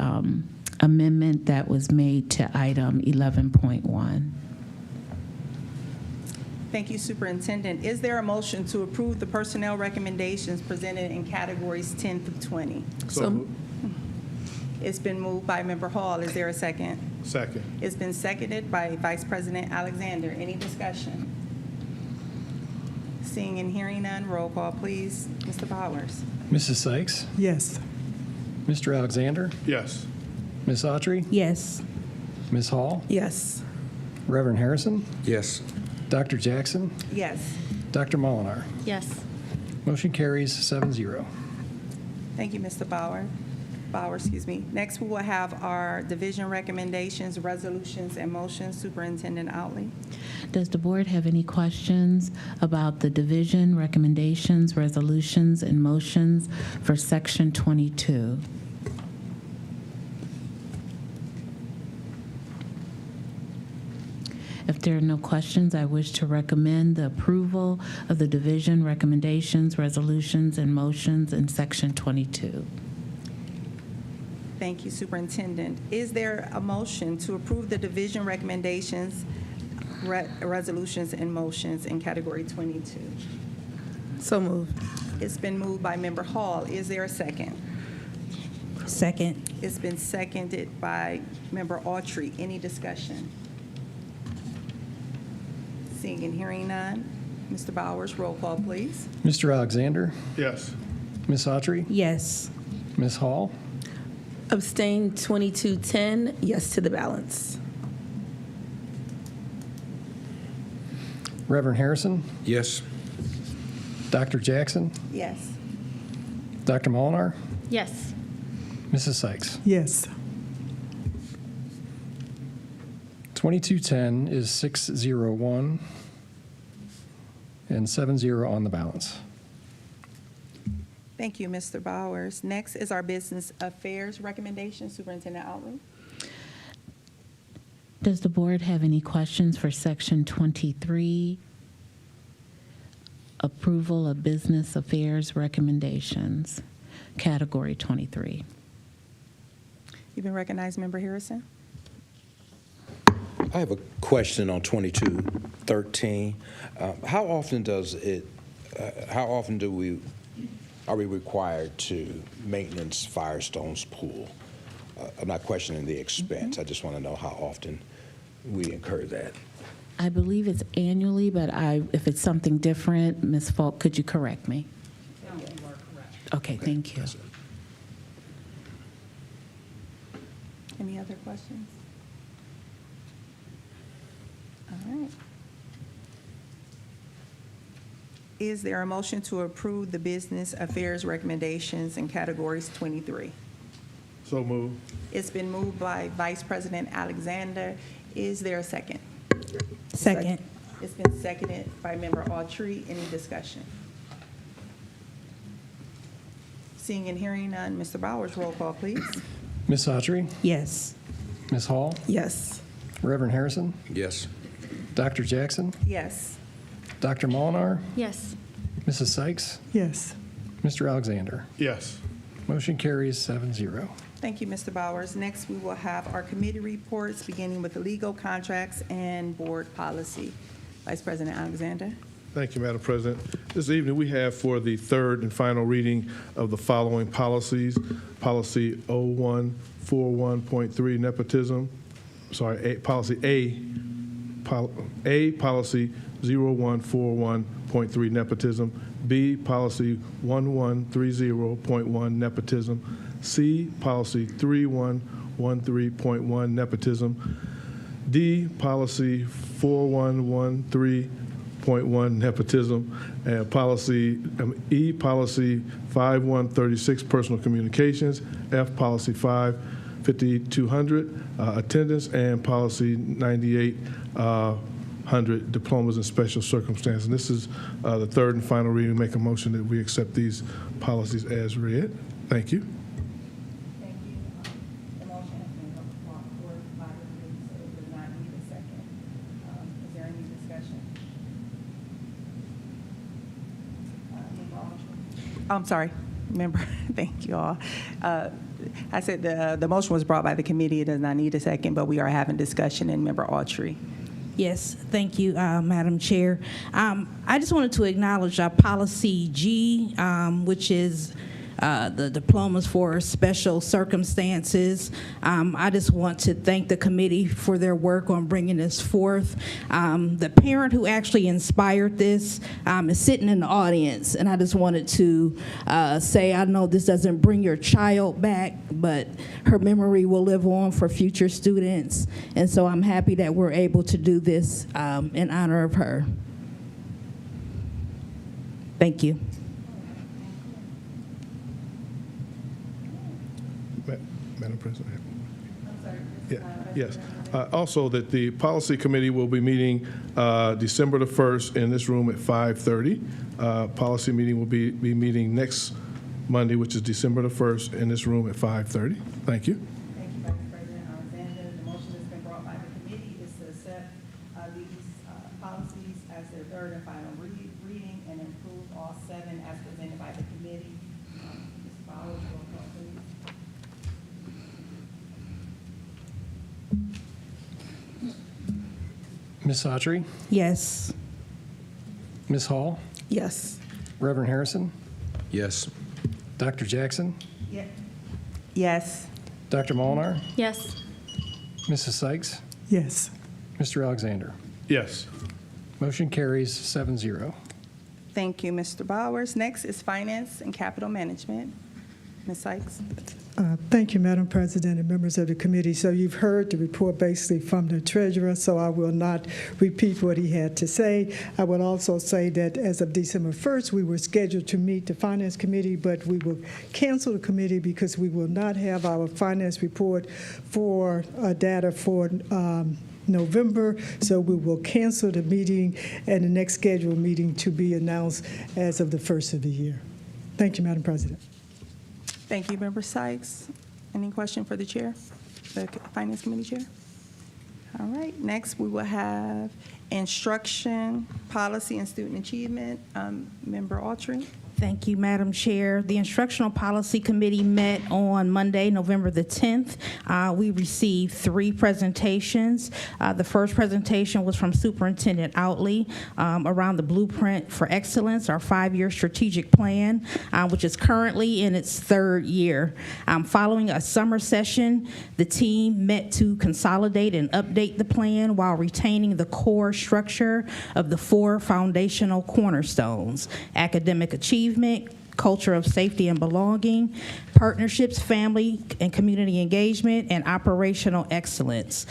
E: amendment that was made to item 11.1.
A: Thank you, Superintendent. Is there a motion to approve the personnel recommendations presented in categories 10 through 20?
I: So moved.
A: It's been moved by Member Hall. Is there a second?
I: Second.
A: It's been seconded by Vice President Alexander. Any discussion? Seeing and hearing none, roll call, please. Mr. Bowers?
B: Mrs. Sykes?
G: Yes.
B: Mr. Alexander?
I: Yes.
B: Ms. Autry?
G: Yes.
B: Ms. Hall?
G: Yes.
B: Reverend Harrison?
L: Yes.
B: Dr. Jackson?
A: Yes.
B: Dr. Molinar?
M: Yes.
B: Motion carries 7-0.
A: Thank you, Mr. Bauer. Next, we will have our division recommendations, resolutions, and motions. Superintendent Outley.
E: Does the board have any questions about the division recommendations, resolutions, and motions for Section 22? If there are no questions, I wish to recommend the approval of the division recommendations, resolutions, and motions in Section 22.
A: Thank you, Superintendent. Is there a motion to approve the division recommendations, resolutions, and motions in Category 22?
G: So moved.
A: It's been moved by Member Hall. Is there a second?
G: Second.
A: It's been seconded by Member Autry. Any discussion? Seeing and hearing none. Mr. Bowers, roll call, please.
B: Mr. Alexander?
I: Yes.
B: Ms. Autry?
G: Yes.
B: Ms. Hall?
G: Abstain 2210, yes to the balance.
B: Reverend Harrison?
L: Yes.
B: Dr. Jackson?
A: Yes.
B: Dr. Molinar?
M: Yes.
B: Mrs. Sykes?
G: Yes.
B: 2210 is 601 and 7-0 on the balance.
A: Thank you, Mr. Bowers. Next is our business affairs recommendation. Superintendent Outley.
E: Does the board have any questions for Section 23, approval of business affairs recommendations, Category 23?
A: You've been recognized, Member Harrison.
L: I have a question on 2213. How often are we required to maintenance Firestone's pool? I'm not questioning the expense. I just want to know how often we incur that.
E: I believe it's annually, but if it's something different, Ms. Falk, could you correct me?
C: No, you are correct.
E: Okay, thank you.
A: Any other questions? All right. Is there a motion to approve the business affairs recommendations in categories 23?
I: So moved.
A: It's been moved by Vice President Alexander. Is there a second?
G: Second.
A: It's been seconded by Member Autry. Any discussion? Seeing and hearing none, Mr. Bowers, roll call, please.
B: Ms. Autry?
G: Yes.
B: Ms. Hall?
G: Yes.
B: Reverend Harrison?
L: Yes.
B: Dr. Jackson?
A: Yes.
B: Dr. Molinar?
M: Yes.
B: Mrs. Sykes?
G: Yes.
B: Mr. Alexander?
I: Yes.
B: Motion carries 7-0.
A: Thank you, Mr. Bowers. Next, we will have our committee reports, beginning with the legal contracts and board policy. Vice President Alexander.
I: Thank you, Madam President. This evening, we have for the third and final reading of the following policies. Policy 0141.3, nepotism. Policy policy 0141.3, nepotism. B, policy 1130.1, nepotism. C, policy 3113.1, nepotism. D, policy 4113.1, nepotism, and policy policy 5136, personal communications. F, policy 5200, attendance, and policy 9800, diplomas in special circumstances. And this is the third and final reading. Make a motion that we accept these policies as read. Thank you.
A: Thank you. The motion has been brought forth by the committee, so it does not need a second. Is there any discussion? Member Autry? I'm sorry, member. Thank you all. I said the motion was brought by the committee. It does not need a second, but we are having discussion. And Member Autry.
N: Yes, thank you, Madam Chair. I just wanted to acknowledge policy G, which is the diplomas for special circumstances. I just want to thank the committee for their work on bringing this forth. The parent who actually inspired this is sitting in the audience, and I just wanted to say, I know this doesn't bring your child back, but her memory will live on for future students, and so I'm happy that we're able to do this in honor of her. Thank you.
I: Madam President. Yes. Also, that the policy committee will be meeting December the 1st in this room at 5:30. Policy meeting will be meeting next Monday, which is December the 1st, in this room at 5:30. Thank you.
A: Thank you, Vice President Alexander. The motion that's been brought by the committee is to accept these policies as their third and final reading and approve all 7 as presented by the committee. Ms. Bowers, roll call, please.
B: Ms. Autry,
N: Yes.
B: Ms. Hall,
G: Yes.
B: Reverend Harrison,
L: Yes.
B: Dr. Jackson,
A: Yes.
B: Dr. Molinar,
M: Yes.
B: Mrs. Sykes,
G: Yes.
B: Mr. Alexander.
I: Yes.
B: Motion carries 7-0.
A: Thank you, Mr. Bowers. Next is Finance and Capital Management. Ms. Sykes.
O: Thank you, Madam President and members of the committee. So you've heard the report basically from the treasurer, so I will not repeat what he had to say. I would also say that as of December 1st, we were scheduled to meet the Finance Committee, but we will cancel the committee because we will not have our finance report for data for November, so we will cancel the meeting and the next scheduled meeting to be announced as of the 1st of the year. Thank you, Madam President.
A: Thank you, Member Sykes. Any question for the chair, the Finance Committee Chair? All right, next we will have Instruction, Policy, and Student Achievement. Member Autry.
E: Thank you, Madam Chair. The Instructional Policy Committee met on Monday, November the 10th. We received 3 presentations. The first presentation was from Superintendent Outley around the Blueprint for Excellence, our 5-year strategic plan, which is currently in its 3rd year. Following a summer session, the team met to consolidate and update the plan while retaining the core structure of the 4 foundational cornerstones: academic achievement, culture of safety and belonging, partnerships, family and community engagement, and operational excellence.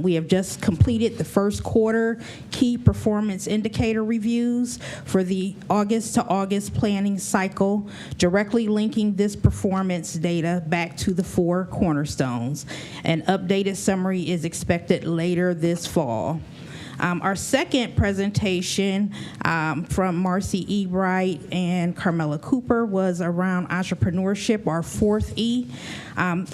E: We have just completed the first quarter key performance indicator reviews for the August to August planning cycle, directly linking this performance data back to the 4 cornerstones. An updated summary is expected later this fall. Our second presentation from Marcy Ebright and Carmela Cooper was around entrepreneurship, our 4th E.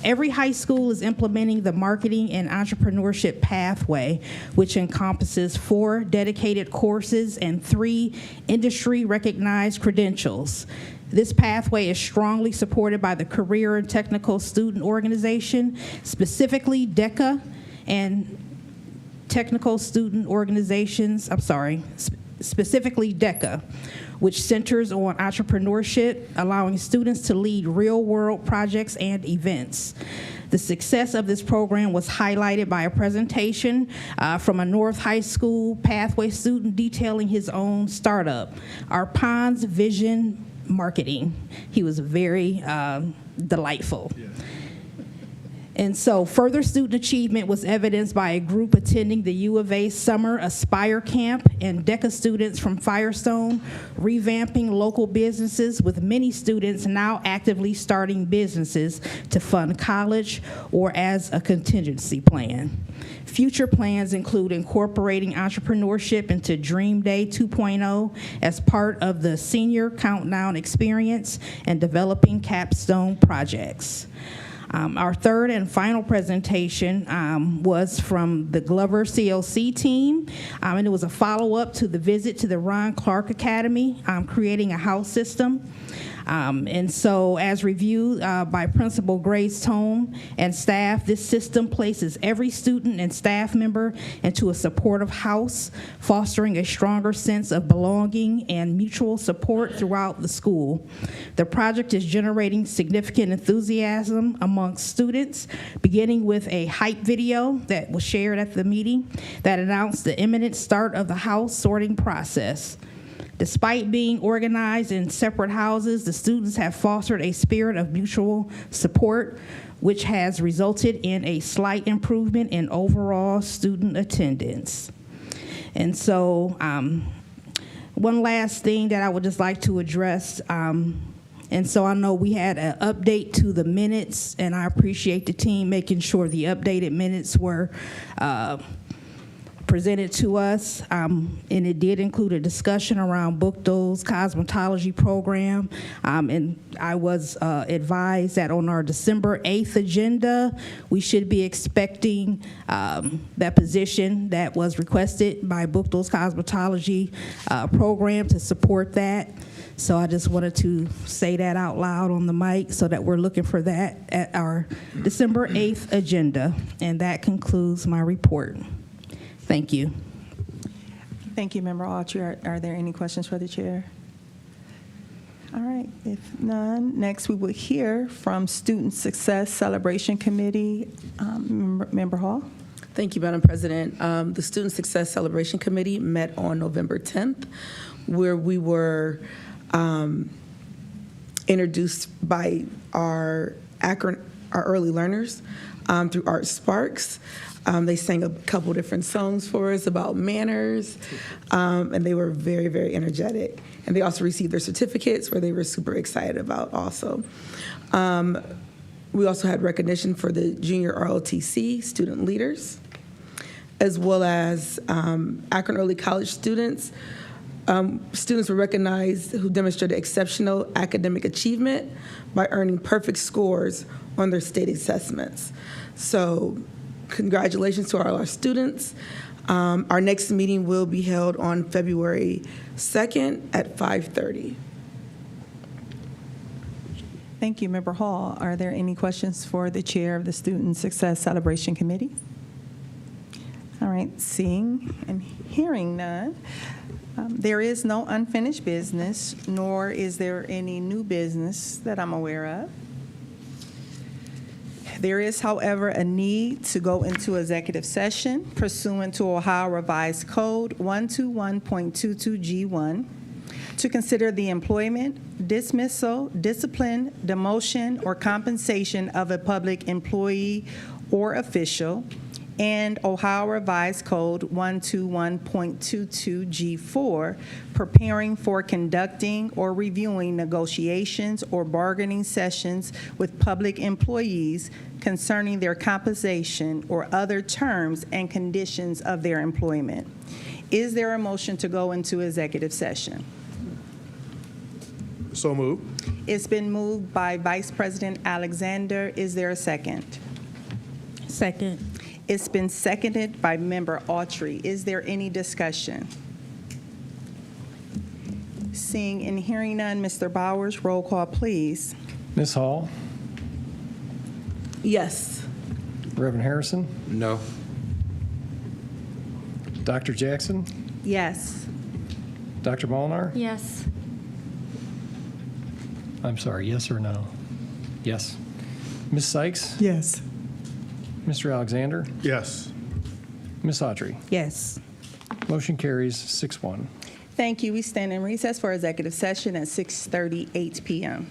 E: Every high school is implementing the marketing and entrepreneurship pathway, which encompasses 4 dedicated courses and 3 industry-recognized credentials. This pathway is strongly supported by the Career and Technical Student Organization, specifically DECA, and technical student organizations,
N: specifically DECA, which centers on entrepreneurship, allowing students to lead real-world projects and events. The success of this program was highlighted by a presentation from a North High School pathway student detailing his own startup, our Ponds Vision Marketing. He was very delightful. Yeah. And so further student achievement was evidenced by a group attending the U of A Summer Aspire Camp and DECA students from Firestone revamping local businesses, with many students now actively starting businesses to fund college or as a contingency plan. Future plans include incorporating entrepreneurship into Dream Day 2.0 as part of the Senior Countdown experience and developing capstone projects. Our third and final presentation was from the Glover CLC team, and it was a follow-up to the visit to the Ron Clark Academy, creating a house system. And so, as reviewed by Principal Grace Tome and staff, this system places every student and staff member into a supportive house, fostering a stronger sense of belonging and mutual support throughout the school. The project is generating significant enthusiasm amongst students, beginning with a hype video that was shared at the meeting that announced the imminent start of the house sorting process. Despite being organized in separate houses, the students have fostered a spirit of mutual support, which has resulted in a slight improvement in overall student attendance. And so, one last thing that I would just like to address, and so I know we had an update to the minutes, and I appreciate the team making sure the updated minutes were presented to us, and it did include a discussion around Bookdo's cosmetology program, and I was advised that on our December 8th agenda, we should be expecting that position that was requested by Bookdo's cosmetology program to support that. So I just wanted to say that out loud on the mic so that we're looking for that at our December 8th agenda, and that concludes my report. Thank you.
A: Thank you, Member Autry. Are there any questions for the chair? All right, if none, next we will hear from Student Success Celebration Committee. Member Hall.
G: Thank you, Madam President. The Student Success Celebration Committee met on November 10th, where we were introduced by our Akron, our early learners through Art Sparks. They sang a couple different songs for us about manners, and they were very, very energetic. And they also received their certificates, where they were super excited about also. We also had recognition for the junior ROTC student leaders, as well as Akron Early College students. Students were recognized who demonstrated exceptional academic achievement by earning perfect scores on their state assessments. So, congratulations to all our students. Our next meeting will be held on February 2nd at 5:30.
A: Thank you, Member Hall. Are there any questions for the chair of the Student Success Celebration Committee? All right, seeing and hearing none. There is no unfinished business, nor is there any new business that I'm aware of. There is, however, a need to go into executive session pursuant to Ohio Revised Code 121.22G1 to consider the employment, dismissal, discipline, demotion, or compensation of a public employee or official, and Ohio Revised Code 121.22G4, preparing for conducting or reviewing negotiations or bargaining sessions with public employees concerning their compensation or other terms and conditions of their employment. Is there a motion to go into executive session?
I: So moved.
A: It's been moved by Vice President Alexander. Is there a second?
N: Second.
A: It's been seconded by Member Autry. Is there any discussion? Seeing and hearing none, Mr. Bowers, roll call, please.
B: Ms. Hall?
G: Yes.
B: Reverend Harrison?
L: No.
B: Dr. Jackson?
A: Yes.
B: Dr. Molinar?
M: Yes.
B: I'm sorry, yes or no? Yes. Ms. Sykes?
O: Yes.
B: Mr. Alexander?
I: Yes.
B: Ms. Autry?
N: Yes.
B: Motion carries 6-1.
A: Thank you. We stand in recess for executive session at 6:38 p.m.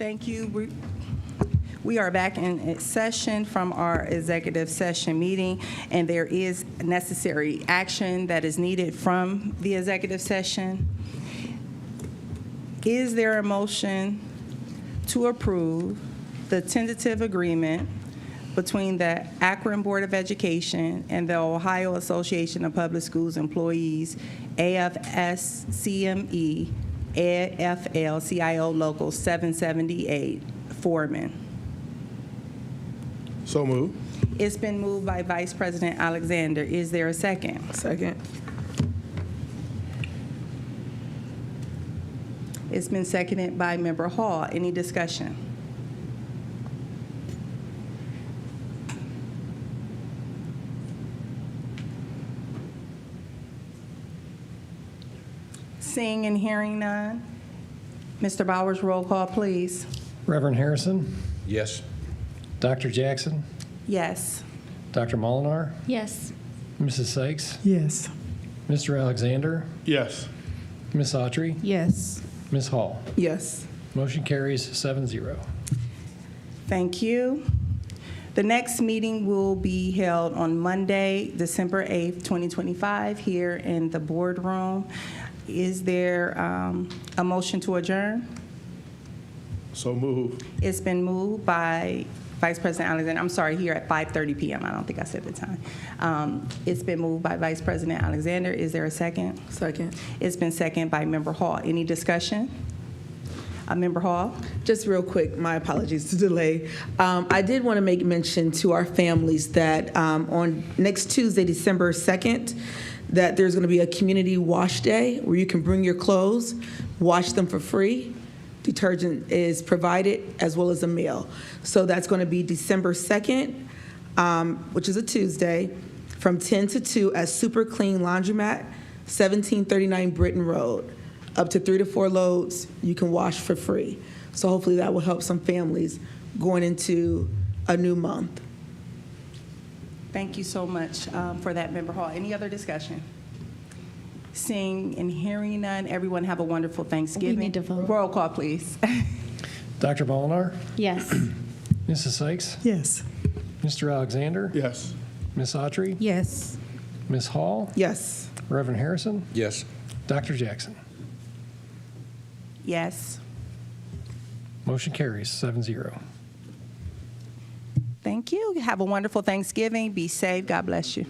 A: Thank you. We are back in session from our executive session meeting, and there is necessary action that is needed from the executive session. Is there a motion to approve the tentative agreement between the Akron Board of Education and the Ohio Association of Public Schools Employees, AFSCME, AFL-CIO Local 778, Foreman?
I: So moved.
A: It's been moved by Vice President Alexander. Is there a second?
G: Second.
A: It's been seconded by Member Hall. Any discussion? Seeing and hearing none. Mr. Bowers, roll call, please.
B: Reverend Harrison,
L: Yes.
B: Dr. Jackson,
A: Yes.
B: Dr. Molinar,
M: Yes.
B: Mrs. Sykes,
O: Yes.
B: Mr. Alexander,
I: Yes.
B: Ms. Autry,
N: Yes.
B: Ms. Hall.
G: Yes.
B: Motion carries 7-0.
A: Thank you. The next meeting will be held on Monday, December 8th, 2025, here in the boardroom. Is there a motion to adjourn?
I: So moved.
A: It's been moved by Vice President Alexander. I'm sorry, here at 5:30 p.m. I don't think I said the time. It's been moved by Vice President Alexander. Is there a second?
G: Second.
A: It's been seconded by Member Hall. Any discussion? Member Hall?
G: Just real quick, my apologies to delay. I did want to make mention to our families that on next Tuesday, December 2nd, that there's going to be a community wash day where you can bring your clothes, wash them for free. Detergent is provided as well as a meal. So that's going to be December 2nd, which is a Tuesday, from 10 to 2 at Super Clean Laundromat, 1739 Britton Road. Up to 3 to 4 loads you can wash for free. So hopefully that will help some families going into a new month.
A: Thank you so much for that, Member Hall. Any other discussion? Seeing and hearing none, everyone have a wonderful Thanksgiving.
M: We need to vote.
A: Roll call, please.
B: Dr. Molinar,
M: Yes.
B: Mrs. Sykes,
O: Yes.
B: Mr. Alexander,
I: Yes.
B: Ms. Autry,
N: Yes.
B: Ms. Hall,
G: Yes.
B: Reverend Harrison,
L: Yes.
B: Dr. Jackson.
A: Yes.
B: Motion carries 7-0.
A: Thank you. Have a wonderful Thanksgiving. Be safe. God bless you.